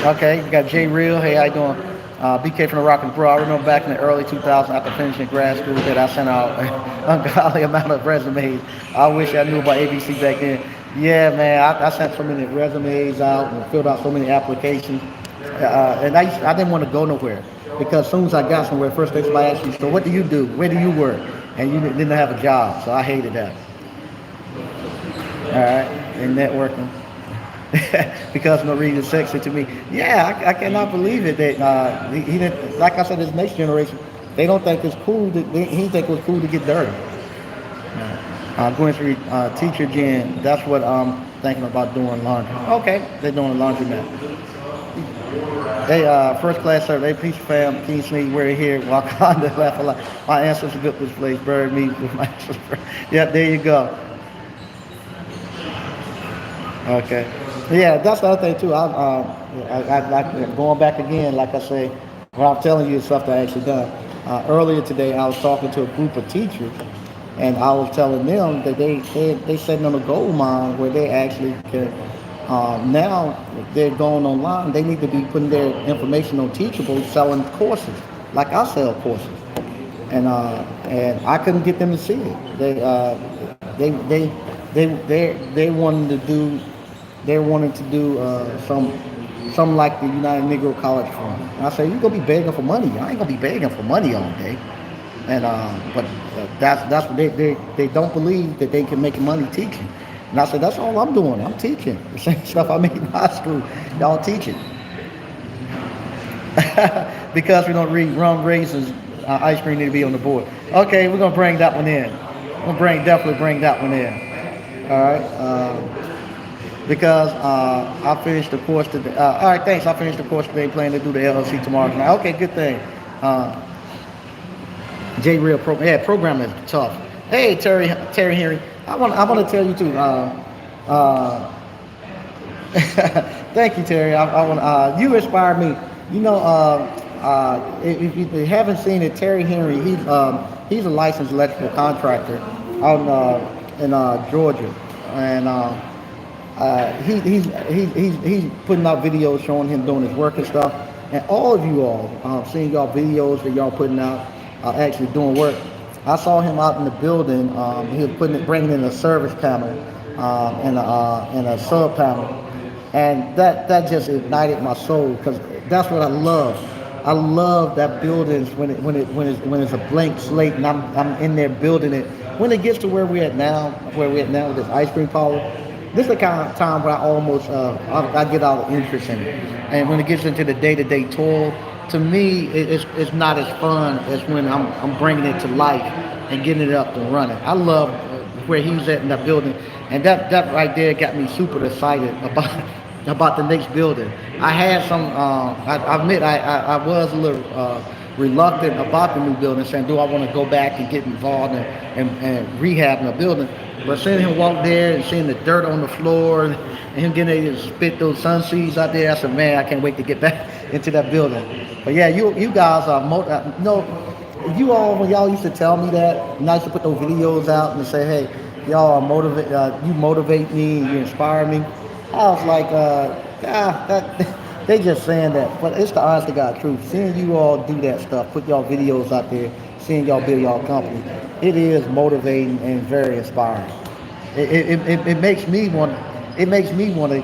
Okay, you got Jay Real. Hey, how you doing? BK from the Rock and Bro. I remember back in the early 2000s after finishing grad school that I sent out an ungodly amount of resumes. I wish I knew about ABC back then. Yeah, man, I sent so many resumes out and filled out so many applications. And I didn't want to go nowhere because as soon as I got somewhere, first thing somebody asked you, so what do you do? Where do you work? And you didn't have a job, so I hated that. All right, and networking. Because Marie is sexy to me. Yeah, I cannot believe it that he didn't. Like I said, this next generation, they don't think it's cool. He think it was cool to get dirty. Going through teacher Jen. That's what I'm thinking about doing laundry. Okay, they're doing laundry now. They first class sir. They peace fam. King Sneak. We're here. Wakanda laugh a lot. My ancestors built this place. Buried me with my ancestors. Yep, there you go. Okay. Yeah, that's the other thing too. I going back again, like I say, what I'm telling you is stuff that I actually done. Earlier today, I was talking to a group of teachers, and I was telling them that they sitting on a gold mine where they actually can. Now they're going online. They need to be putting their information on Teachable, selling courses, like I sell courses, and I couldn't get them to see it. They they wanted to do some like the United Negro College Fund. And I said, you gonna be begging for money? I ain't gonna be begging for money all day. And but that's what they don't believe that they can make money teaching. And I said, that's all I'm doing. I'm teaching the same stuff I made in high school. Y'all teaching. Because we don't read rum raisins, ice cream need to be on the board. Okay, we're gonna bring that one in. We're gonna definitely bring that one in. All right. Because I finished the course today. All right, thanks. I finished the course today. Planning to do the LLC tomorrow night. Okay, good thing. J Real program. Yeah, programming is tough. Hey, Terry Henry. I want to tell you too. Thank you, Terry. I want you inspired me. You know, if you haven't seen it, Terry Henry, he's a licensed electrical contractor out in Georgia, and he's putting out videos showing him doing his work and stuff. And all of you all, seeing y'all videos that y'all putting out, actually doing work. I saw him out in the building. He was bringing in a service panel and a sub panel, and that just ignited my soul because that's what I love. I love that buildings when it's a blank slate and I'm in there building it. When it gets to where we're at now with this ice cream parlor, this is the kind of time where I almost I get all the interest in it. And when it gets into the day-to-day toil, to me it's not as fun as when I'm bringing it to life and getting it up and running. I love where he's at in that building, and that right there got me super excited about the next building. I had some. I admit I was a little reluctant about the new building, saying, "Do I want to go back and get involved and rehabbing the building?" But seeing him walk there and seeing the dirt on the floor and him getting ready to spit those sun seeds out there, I said, "Man, I can't wait to get back into that building." But yeah, you guys are you all when y'all used to tell me that, and I used to put those videos out and say, "Hey, y'all are you motivate me, you inspire me." I was like, they just saying that, but it's the honest to God truth. Seeing you all do that stuff, put y'all videos out there, seeing y'all build y'all company, it is motivating and very inspiring. It makes me want. It makes me want to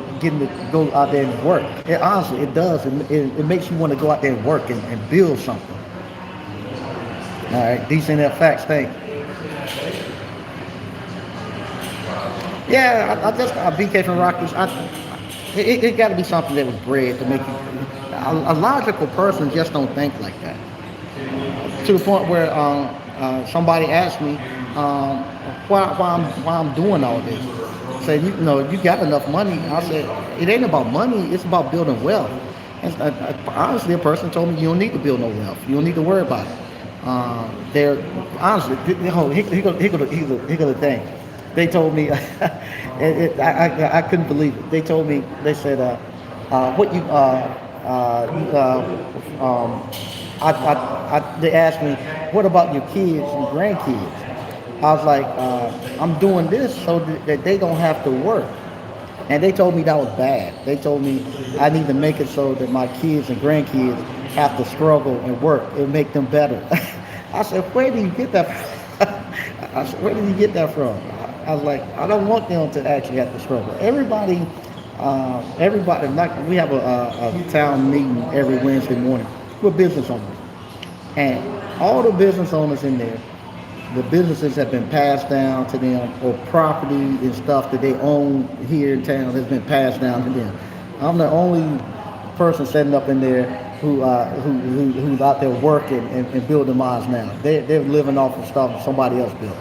go out there and work. Honestly, it does. It makes you want to go out there and work and build something. All right, decent facts thing. Yeah, I just BK from Rockies. It got to be something that was bred to make you. A logical person just don't think like that. To the point where somebody asked me why I'm doing all this. Said you got enough money. I said it ain't about money. It's about building wealth. And honestly, a person told me you don't need to build no wealth. You don't need to worry about it. They're honestly. Here go the thing. They told me, I couldn't believe it. They told me, they said, they asked me, what about your kids and grandkids? I was like, I'm doing this so that they don't have to work. And they told me that was bad. They told me I need to make it so that my kids and grandkids have to struggle and work. It'll make them better. I said, where do you get that from? I said, where did you get that from? I was like, I don't want them to actually have to struggle. Everybody, like we have a town meeting every Wednesday morning with business owners. And all the business owners in there, the businesses have been passed down to them, or property and stuff that they own here in town has been passed down to them. I'm the only person setting up in there who's out there working and building mines now. They're living off of stuff somebody else built.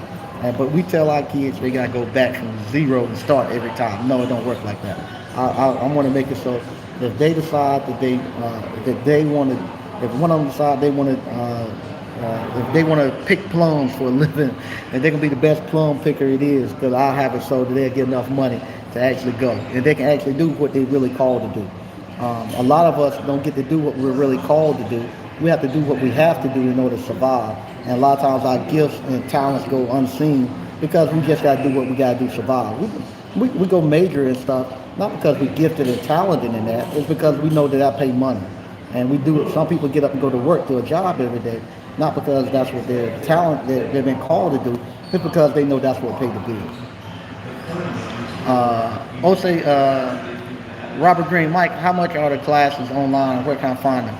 But we tell our kids they gotta go back from zero and start every time. No, it don't work like that. I want to make it so if they decide that they want to, if one of them decide they want to, if they want to pick plums for a living, and they can be the best plum picker it is, because I'll have it so that they'll get enough money to actually go, and they can actually do what they really called to do. A lot of us don't get to do what we're really called to do. We have to do what we have to do in order to survive. And a lot of times our gifts and talents go unseen because we just got to do what we got to do to survive. We go major and stuff, not because we're gifted and talented in that. It's because we know that pay money. And we do it. Some people get up and go to work, do a job every day, not because that's what their talent, they've been called to do. just because they know that's what paid the bills. Also, Robert Green, Mike, how much are the classes online? Where can I find them?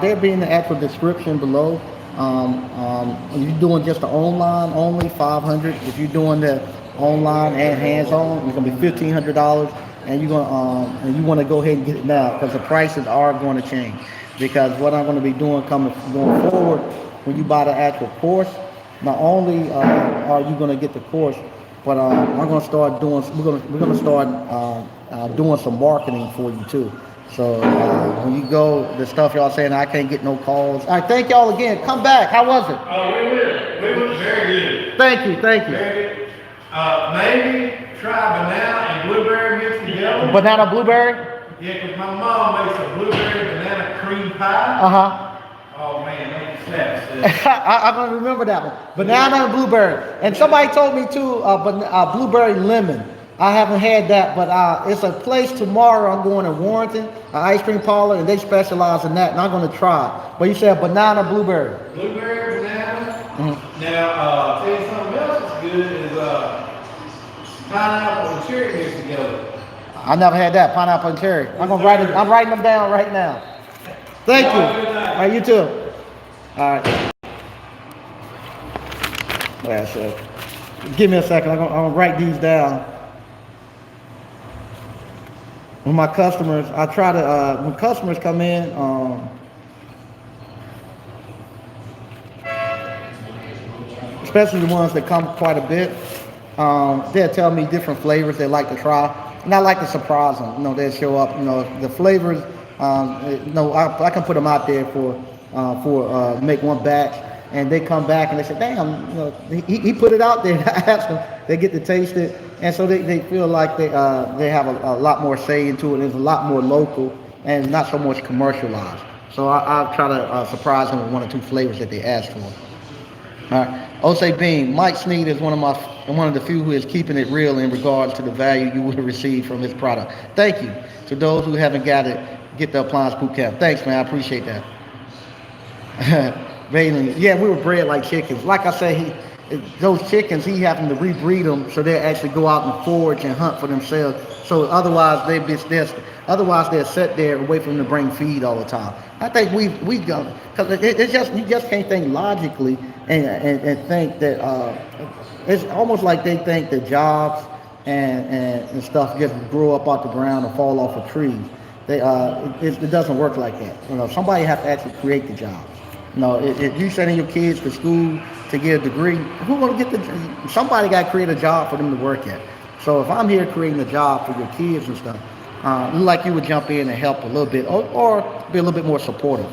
They'll be in the actual description below. If you're doing just the online only, 500. If you're doing the online and hands-on, it's gonna be $1,500, and you want to go ahead and get it now because the prices are going to change. Because what I'm going to be doing going forward, when you buy the actual course, not only are you going to get the course, but I'm going to start doing. We're going to start doing some marketing for you too. So when you go, the stuff y'all saying I can't get no calls. All right, thank y'all again. Come back. How was it? Oh, we were very good. Thank you. Very good. Maybe try banana and blueberry mixed together. Banana blueberry. Yeah, because my mom makes a blueberry banana cream pie. Oh man, that slaps. I'm gonna remember that one. Banana and blueberry. And somebody told me too, blueberry lemon. I haven't had that, but it's a place tomorrow. I'm going to Warrenton, an ice cream parlor, and they specialize in that, and I'm gonna try it. But you said banana, blueberry. Blueberry, banana. Now, tell you something else that's good is pineapple and cherry mixed together. I never had that, pineapple and cherry. I'm gonna write it. I'm writing them down right now. Thank you. All right, you too. All right. That's it. Give me a second. I'm gonna write these down. When my customers, I try to, when customers come in, especially the ones that come quite a bit, they'll tell me different flavors they like to try, and I like to surprise them. They'll show up. The flavors. I can put them out there for make one batch, and they come back and they say, "Damn, he put it out there." I ask them. They get to taste it, and so they feel like they have a lot more say into it. It's a lot more local and not so much commercialized. So I try to surprise them with one or two flavors that they ask for. All right. Osei Bean, Mike Sneed is one of the few who is keeping it real in regards to the value you will receive from his product. Thank you to those who haven't got it. Get the appliance boot camp. Thanks, man. I appreciate that. Bailey, yeah, we were bred like chickens. Like I say, those chickens, he happened to rebreed them so they actually go out and forage and hunt for themselves. So otherwise they're set there and wait for them to bring feed all the time. I think we done because it's just you just can't think logically and think that it's almost like they think that jobs and stuff just grow up out the ground and fall off of trees. It doesn't work like that. Somebody have to actually create the jobs. If you sending your kids to school to get a degree, who gonna get somebody got to create a job for them to work at. So if I'm here creating a job for your kids and stuff, like you would jump in and help a little bit or be a little bit more supportive.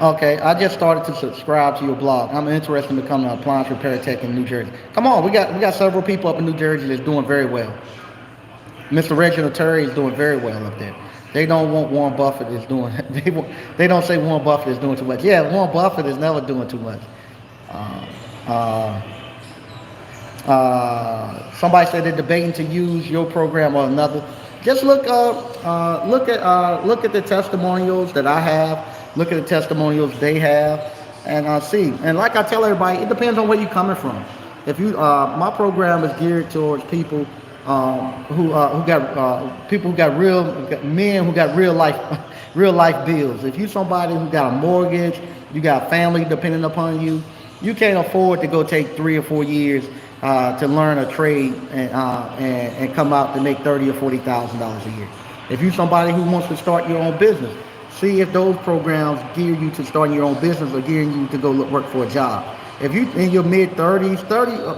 Okay, I just started to subscribe to your blog. I'm interested in becoming an appliance repair tech in New Jersey. Come on, we got several people up in New Jersey that's doing very well. Mr. Reginald Terry is doing very well up there. They don't want Warren Buffett is doing. They don't say Warren Buffett is doing too much. Yeah, Warren Buffett is never doing too much. Somebody said they're debating to use your program or another. Just look at the testimonials that I have. Look at the testimonials they have, and see. And like I tell everybody, it depends on where you're coming from. If you, my program is geared towards people who got real life bills. If you're somebody who got a mortgage, you got family depending upon you, you can't afford to go take 3 or 4 years to learn a trade and come out to make $30,000 or $40,000 a year. If you're somebody who wants to start your own business, see if those programs gear you to starting your own business or gearing you to go work for a job. If you in your mid-30s,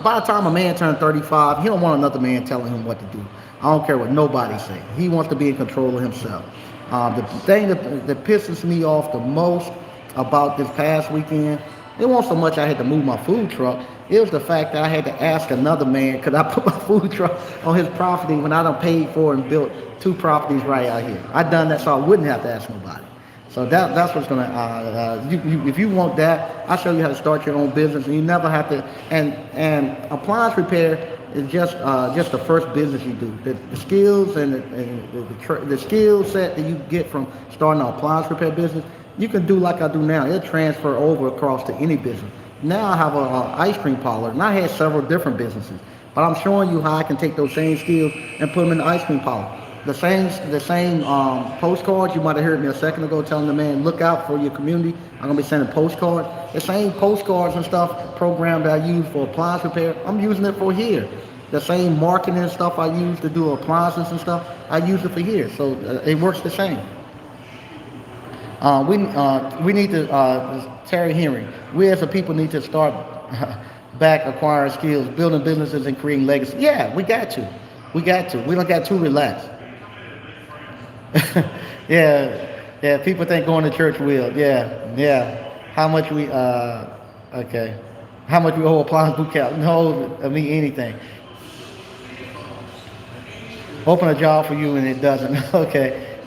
by the time a man turns 35, he don't want another man telling him what to do. I don't care what nobody say. He wants to be in control of himself. The thing that pisses me off the most about this past weekend, it wasn't so much I had to move my food truck. It was the fact that I had to ask another man, could I put my food truck on his property when I done paid for and built 2 properties right out here. I done that so I wouldn't have to ask nobody. So that's what's gonna. If you want that, I'll show you how to start your own business, and you never have to. And appliance repair is just the first business you do. The skills and the skill set that you get from starting an appliance repair business, you can do like I do now. It'll transfer over across to any business. Now I have a ice cream parlor, and I had several different businesses. But I'm showing you how I can take those same skills and put them in the ice cream parlor. The same postcards you might have heard me a second ago telling the man, look out for your community. I'm gonna be sending postcards. The same postcards and stuff program that I use for appliance repair, I'm using it for here. The same marketing and stuff I use to do appliances and stuff, I use it for here. So it works the same. We need to, Terry Henry, we as a people need to start back acquiring skills, building businesses and creating legacy. Yeah, we got to. We got to. We don't got to relax. Yeah, yeah, people think going to church will. Yeah, yeah. How much we, okay. How much we owe appliance boot camp? No, I mean anything. Open a job for you and it doesn't. Okay.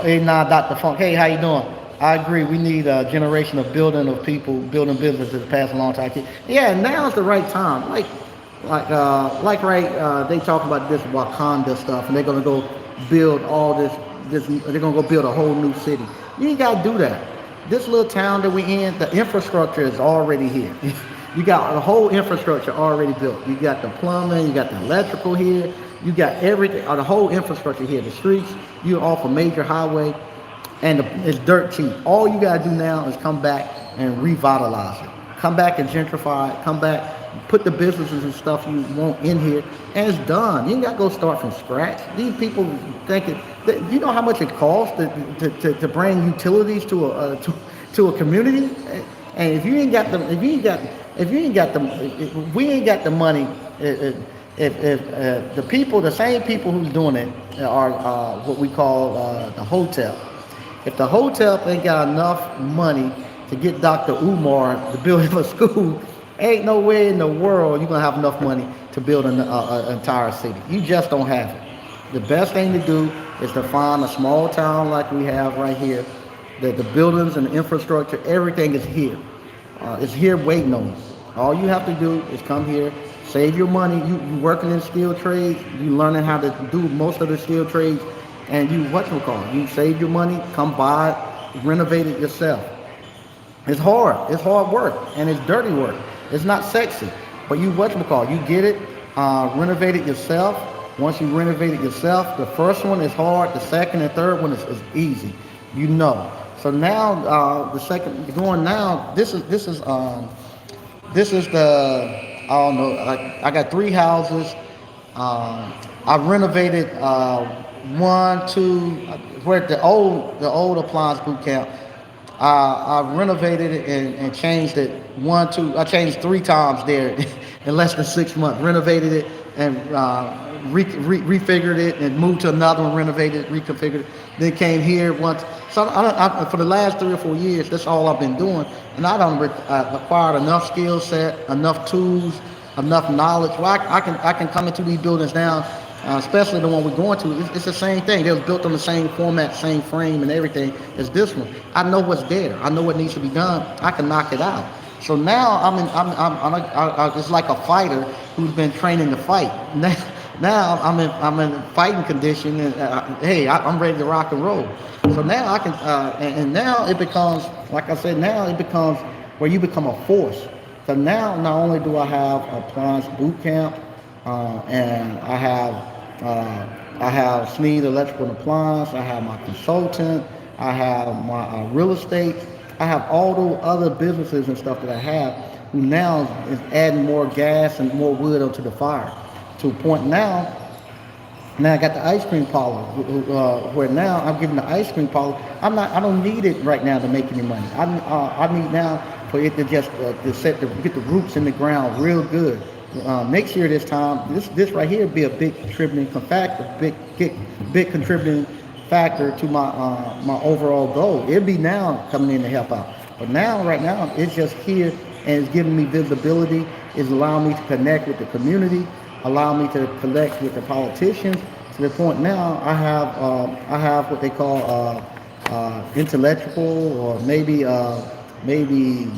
Hey, now, Dr. Funk. Hey, how you doing? I agree. We need a generation of building of people, building businesses to pass along to our kids. Yeah, now's the right time. They talk about this Wakanda stuff, and they're gonna go build all this. They're gonna go build a whole new city. You ain't gotta do that. This little town that we in, the infrastructure is already here. You got the whole infrastructure already built. You got the plumbing, you got the electrical here, you got everything, the whole infrastructure here. The streets, you're off a major highway, and it's dirt cheap. All you gotta do now is come back and revitalize it. Come back and gentrify it. Come back, put the businesses and stuff you want in here, and it's done. You ain't gotta go start from scratch. These people thinking, you know how much it costs to bring utilities to a community, and if you ain't got the, if we ain't got the money. If the people, the same people who's doing it are what we call the hotel. If the hotel ain't got enough money to get Dr. Umar to build him a school, ain't no way in the world you're gonna have enough money to build an entire city. You just don't have it. The best thing to do is to find a small town like we have right here, that the buildings and the infrastructure, everything is here. It's here waiting on you. All you have to do is come here, save your money. You working in skilled trades, you learning how to do most of the skilled trades, and you save your money, come buy it, renovate it yourself. It's hard work, and it's dirty work. It's not sexy, but you get it, renovate it yourself. Once you renovate it yourself, the first one is hard, the second and third one is easy. You know. So now the second going now, this is the, I don't know. I got 3 houses. I renovated one, two. Where the old appliance boot camp. I renovated it and changed it 1, 2. I changed 3 times there in less than 6 months. Renovated it and refigured it and moved to another one. Renovated it, reconfigured it. Then came here once. So for the last 3 or 4 years, that's all I've been doing. And I don't acquired enough skill set, enough tools, enough knowledge. Well, I can come into these buildings now, especially the one we're going to. It's the same thing. They was built on the same format, same frame, and everything as this one. I know what's there. I know what needs to be done. I can knock it out. So now it's like a fighter who's been training to fight. Now I'm in fighting condition, and hey, I'm ready to rock and roll. So now I can, and now it becomes, like I said, now it becomes where you become a force. So now not only do I have appliance boot camp, and I have Sneed Electrical and Appliance, I have my consultant, I have my real estate, I have all those other businesses and stuff that I have, who now is adding more gas and more wood onto the fire. To a point now I got the ice cream parlor, where now I'm giving the ice cream parlor. I don't need it right now to make any money. I need now for it to just get the roots in the ground real good. Next year this time, this right here be a big contributing factor, big contributing factor to my overall goal. It'll be now coming in to help out. But right now, it's just here, and it's giving me visibility. It's allowing me to connect with the community, allow me to connect with the politicians, to the point now I have what they call intellectual, or maybe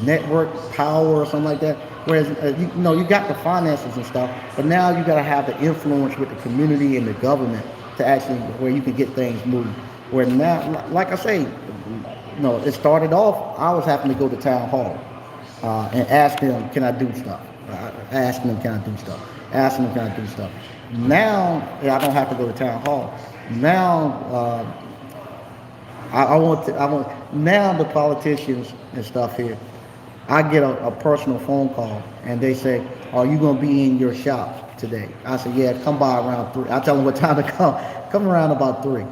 network power or something like that. Whereas you got the finances and stuff, but now you got to have the influence with the community and the government to actually where you can get things moving. Where now, like I say, no, it started off, I was having to go to town hall and ask them, can I do stuff? Asking them, can I do stuff? Asking them, can I do stuff? Now, yeah, I don't have to go to town hall. Now, I want, now the politicians and stuff here, I get a personal phone call and they say, are you going to be in your shop today? I said, yeah, come by around 3. I tell them what time to come. Come around about 3.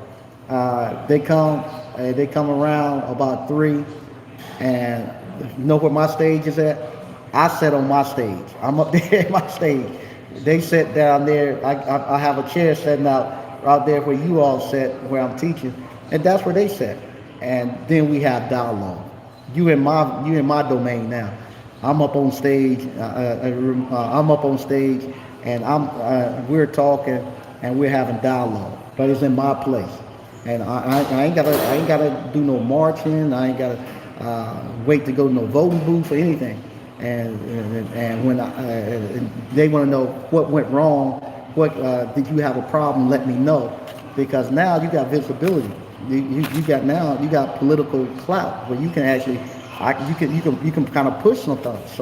They come around about 3, and you know where my stage is at? I sit on my stage. I'm up there at my stage. They sit down there. I have a chair sitting out there where you all sit, where I'm teaching, and that's where they sit. And then we have dialogue. You in my domain now. I'm up on stage. I'm up on stage, and we're talking and we're having dialogue. But it's in my place, and I ain't gotta do no marching. I ain't gotta wait to go to no voting booth or anything. And when they want to know what went wrong, what did you have a problem? Let me know, because now you got visibility. You got political clout where you can actually, you can kind of push some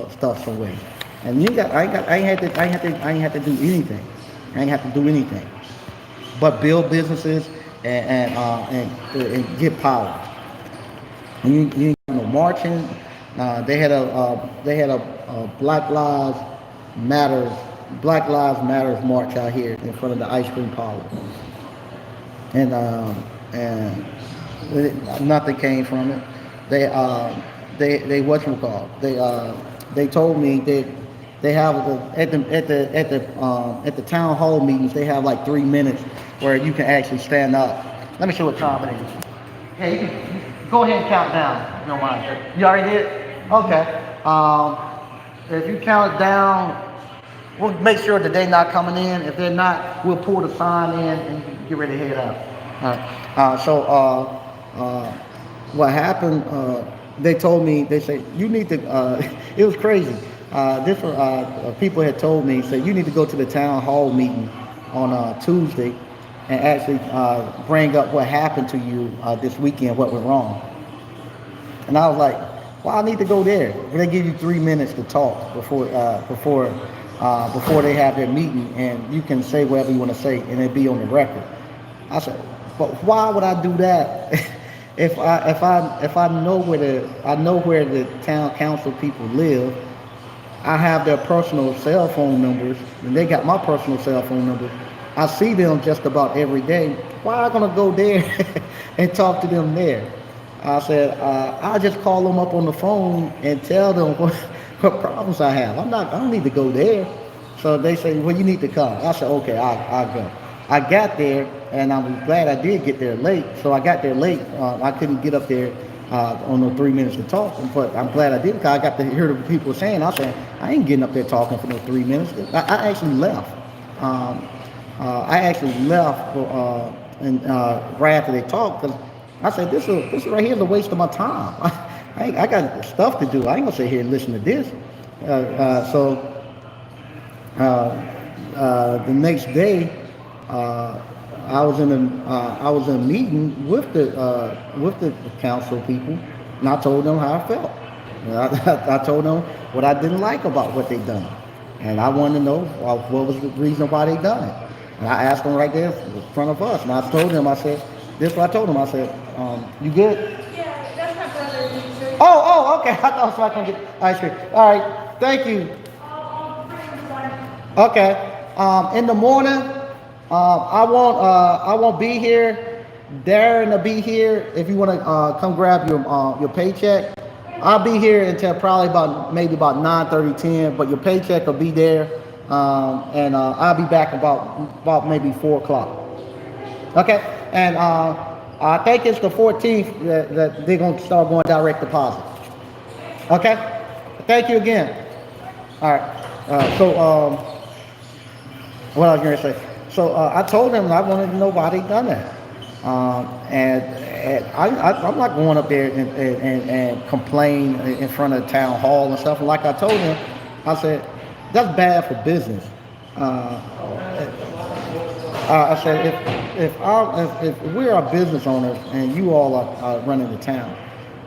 stuff some way. And I ain't had to do anything. I ain't have to do anything, but build businesses and get power. And you ain't got no marching. They had a Black Lives Matters march out here in front of the ice cream parlor, and nothing came from it. They whatchamacallit, they told me that they have at the town hall meetings, they have like 3 minutes where you can actually stand up. Let me show what time it is. Yeah, you can go ahead and count down if you don't mind. You already did? Okay. If you count it down, we'll make sure that they're not coming in. If they're not, we'll pull the sign in and get ready to head out. What happened, they told me, they said, you need to, it was crazy. People had told me, said, you need to go to the town hall meeting on Tuesday and actually bring up what happened to you this weekend, what went wrong. And I was like, well, I need to go there. They give you 3 minutes to talk before they have their meeting, and you can say whatever you want to say, and it be on the record. I said, but why would I do that if I know where the town council people live? I have their personal cell phone numbers, and they got my personal cell phone number. I see them just about every day. Why am I gonna go there and talk to them there? I said, I'll just call them up on the phone and tell them what problems I have. I don't need to go there. So they say, well, you need to come. I said, okay, I'll go. I got there, and I'm glad I did get there late. So I got there late. I couldn't get up there on the 3 minutes to talk, but I'm glad I did, because I got to hear the people saying. I said, I ain't getting up there talking for no 3 minutes. I actually left. Right after they talked, because I said, this right here is a waste of my time. I got stuff to do. I ain't gonna sit here and listen to this. The next day, I was in a meeting with the council people, and I told them how I felt. I told them what I didn't like about what they done, and I wanted to know what was the reason why they done it. And I asked them right there in front of us, and I told them, I said, this is what I told them. I said, you good? Yeah, that's my brother. Oh, okay. I thought I can get ice cream. All right, thank you. Okay. In the morning, I won't be here. Darren will be here. If you want to come grab your paycheck, I'll be here until probably maybe about 9:30, 10. But your paycheck will be there, and I'll be back about maybe 4 o'clock. Okay, and I think it's the 14th that they're gonna start going direct deposit. Okay, thank you again. All right. What I was going to say. So I told them I wanted to know why they done that, and I'm not going up there and complain in front of the town hall and stuff. And like I told them, I said that's bad for business. I said if we're our business owners and you all are running the town,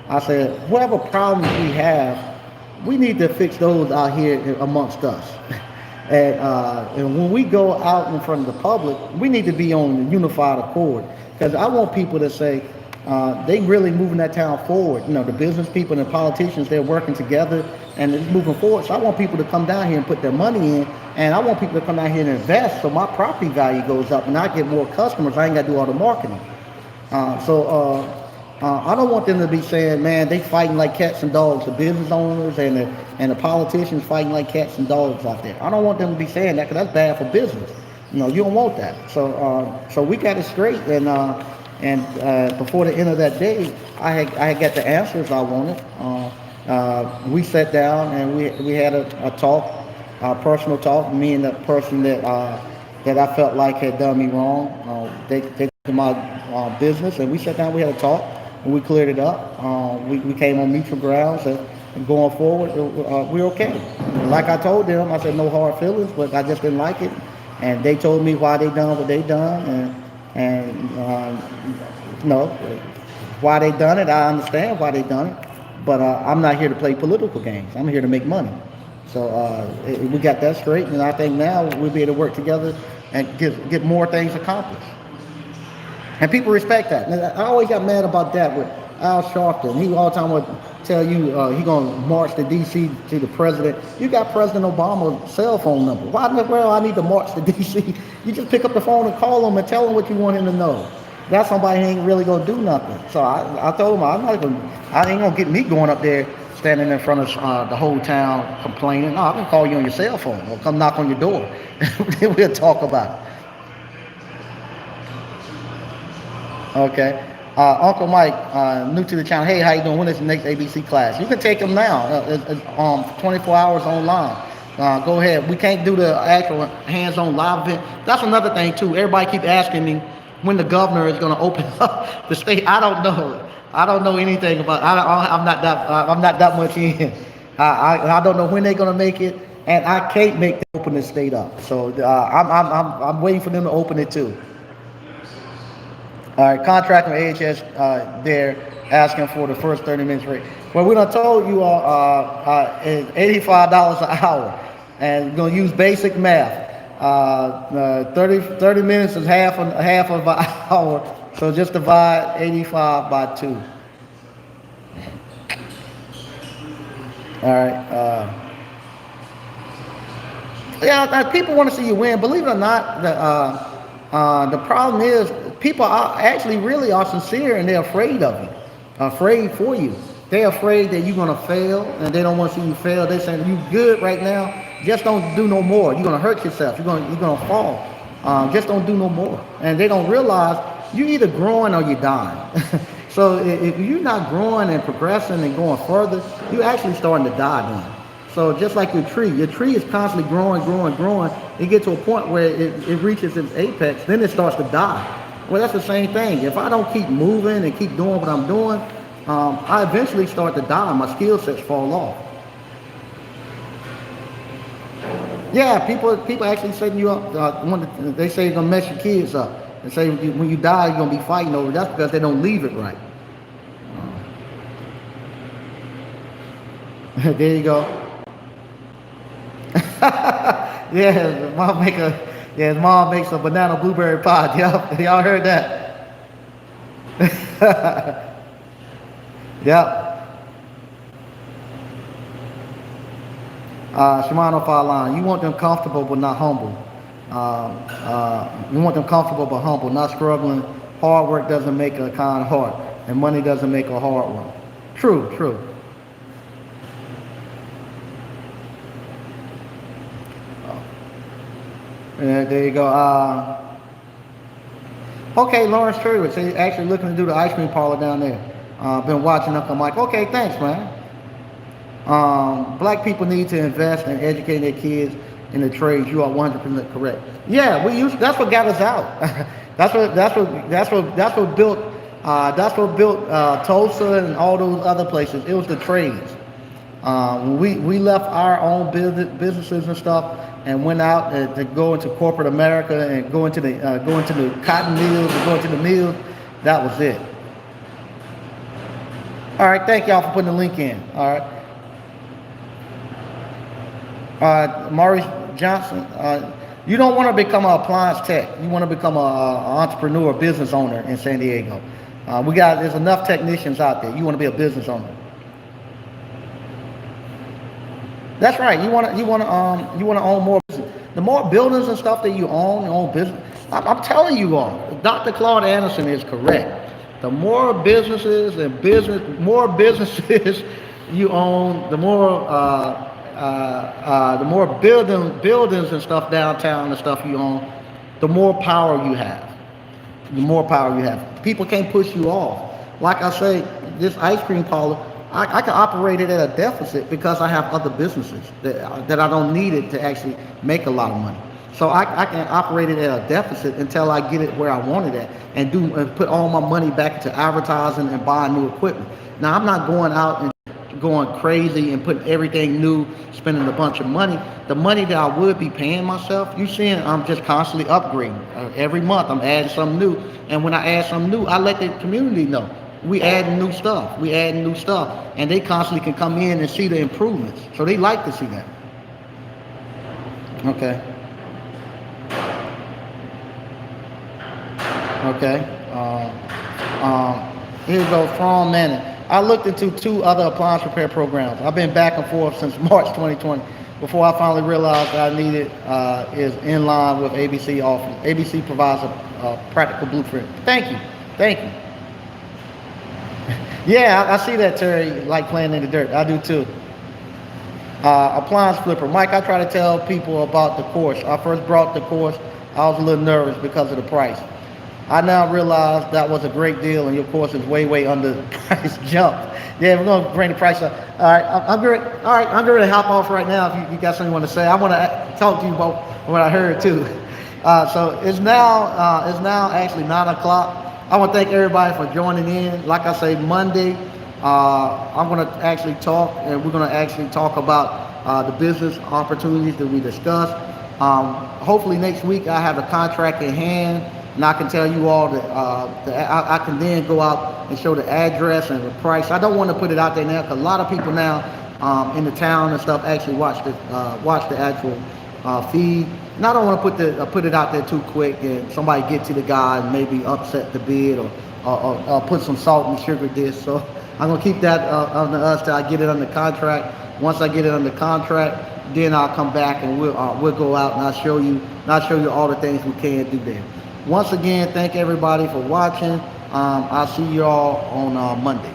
I said, whatever problems we have, we need to fix those out here amongst us. And when we go out in front of the public, we need to be on a unified accord. Because I want people to say, they really moving that town forward. You know, the business people and the politicians, they're working together and it's moving forward. So I want people to come down here and put their money in, and I want people to come down here and invest so my property value goes up and I get more customers. I ain't got to do all the marketing. I don't want them to be saying, man, they fighting like cats and dogs, the business owners and the politicians fighting like cats and dogs out there. I don't want them to be saying that, because that's bad for business. You know, you don't want that. So we got it straight, and before the end of that day, I had got the answers I wanted. We sat down and we had a talk, a personal talk. Me and the person that I felt like had done me wrong. They took my business, and we sat down. We had a talk, and we cleared it up. We came on mutual grounds, and going forward, we're okay. Like I told them, I said no hard feelings, but I just didn't like it, and they told me why they done what they done, and you know, why they done it. I understand why they done it, but I'm not here to play political games. I'm here to make money. So we got that straight, and I think now we'll be able to work together and get more things accomplished. And people respect that. And I always got mad about that with Al Sharpton. He all the time would tell you he gonna march to D.C. to the president. You got President Obama's cell phone number. Why in the world I need to march to D.C.? You just pick up the phone and call him and tell him what you want him to know. That's somebody who ain't really gonna do nothing. So I told him I ain't gonna get me going up there standing in front of the whole town complaining. No, I can call you on your cell phone or come knock on your door. Then we'll talk about it. Okay. Uncle Mike, new to the channel. Hey, how you doing? When is the next ABC class? You can take them now. 24 hours online. Go ahead. We can't do the actual hands-on live event. That's another thing too. Everybody keep asking me when the governor is going to open up the state. I don't know. I don't know anything about. I'm not that much in. I don't know when they're going to make it, and I can't make them open the state up. So I'm waiting for them to open it too. All right, contracting with AHS, they're asking for the first 30 minutes rate. Well, we done told you all it's $85 an hour, and we're gonna use basic math. 30 minutes is half of an hour, so just divide 85 by 2. All right. Yeah, people want to see you win. Believe it or not, the problem is people actually really are sincere, and they're afraid of you, afraid for you. They're afraid that you're gonna fail, and they don't want to see you fail. They're saying you good right now, just don't do no more. You're gonna hurt yourself. You're gonna fall. Just don't do no more. And they don't realize you're either growing or you're dying. So if you're not growing and progressing and going further, you're actually starting to die then. So just like your tree is constantly growing. It gets to a point where it reaches its apex, then it starts to die. Well, that's the same thing. If I don't keep moving and keep doing what I'm doing, I eventually start to die. My skill sets fall off. Yeah, people actually setting you up. They say you're gonna mess your kids up. They say when you die, you're gonna be fighting over it. That's because they don't leave it right. There you go. Yeah, his mom makes a banana blueberry pie. Yep, y'all heard that. Yep. Shimano Falon, you want them comfortable but not humble. You want them comfortable but humble, not struggling. Hard work doesn't make a kind heart, and money doesn't make a hard one. True. There you go. Okay, Lawrence Trewitz, he's actually looking to do the ice cream parlor down there. Been watching Uncle Mike. Okay, thanks, man. Black people need to invest in educating their kids in the trades. You are 100% correct. Yeah, that's what got us out. that's what built Tulsa and all those other places. It was the trades. We left our own businesses and stuff and went out to go into corporate America and go into the cotton mills and go into the mills. That was it. All right, thank y'all for putting the link in. All right. Maurice Johnson, you don't want to become an appliance tech. You want to become an entrepreneur, business owner in San Diego. There's enough technicians out there. You want to be a business owner. That's right. You want to own more business. The more buildings and stuff that you own business. I'm telling you all, Dr. Claude Anderson is correct. The more businesses more businesses you own, the more buildings and stuff downtown and stuff you own, the more power you have. The more power you have. People can't push you off. Like I say, this ice cream parlor, I can operate it at a deficit because I have other businesses that I don't need it to actually make a lot of money. So I can operate it at a deficit until I get it where I want it at and put all my money back into advertising and buying new equipment. Now, I'm not going out and going crazy and putting everything new, spending a bunch of money. The money that I would be paying myself, you're seeing I'm just constantly upgrading. Every month I'm adding something new. And when I add something new, I let the community know. We adding new stuff. And they constantly can come in and see the improvements. So they like to see that. Okay. Here we go, from Manning. I looked into 2 other appliance repair programs. I've been back and forth since March 2020 before I finally realized that I needed is in line with ABC offers. ABC provides a practical blueprint. Thank you. Yeah, I see that, Terry, like playing in the dirt. I do too. Appliance flipper. Mike, I try to tell people about the course. I first brought the course. I was a little nervous because of the price. I now realize that was a great deal, and your course is way under the price jump. Yeah, we're gonna bring the price up. All right, I'm going to hop off right now. If you got something you want to say, I want to talk to you about what I heard too. So it's now actually 9 o'clock. I want to thank everybody for joining in. Like I say, Monday, I'm going to actually talk, and we're going to actually talk about the business opportunities that we discussed. Hopefully next week I have the contract in hand, and I can tell you all that I can then go out and show the address and the price. I don't want to put it out there now because a lot of people now in the town and stuff actually watch the actual feed. And I don't want to put it out there too quick and somebody get to the guy and maybe upset the bid or put some salt and sugar this. So I'm gonna keep that on us till I get it under contract. Once I get it under contract, then I'll come back and we'll go out and I'll show you all the things we can do there. Once again, thank everybody for watching. I'll see you all on Monday.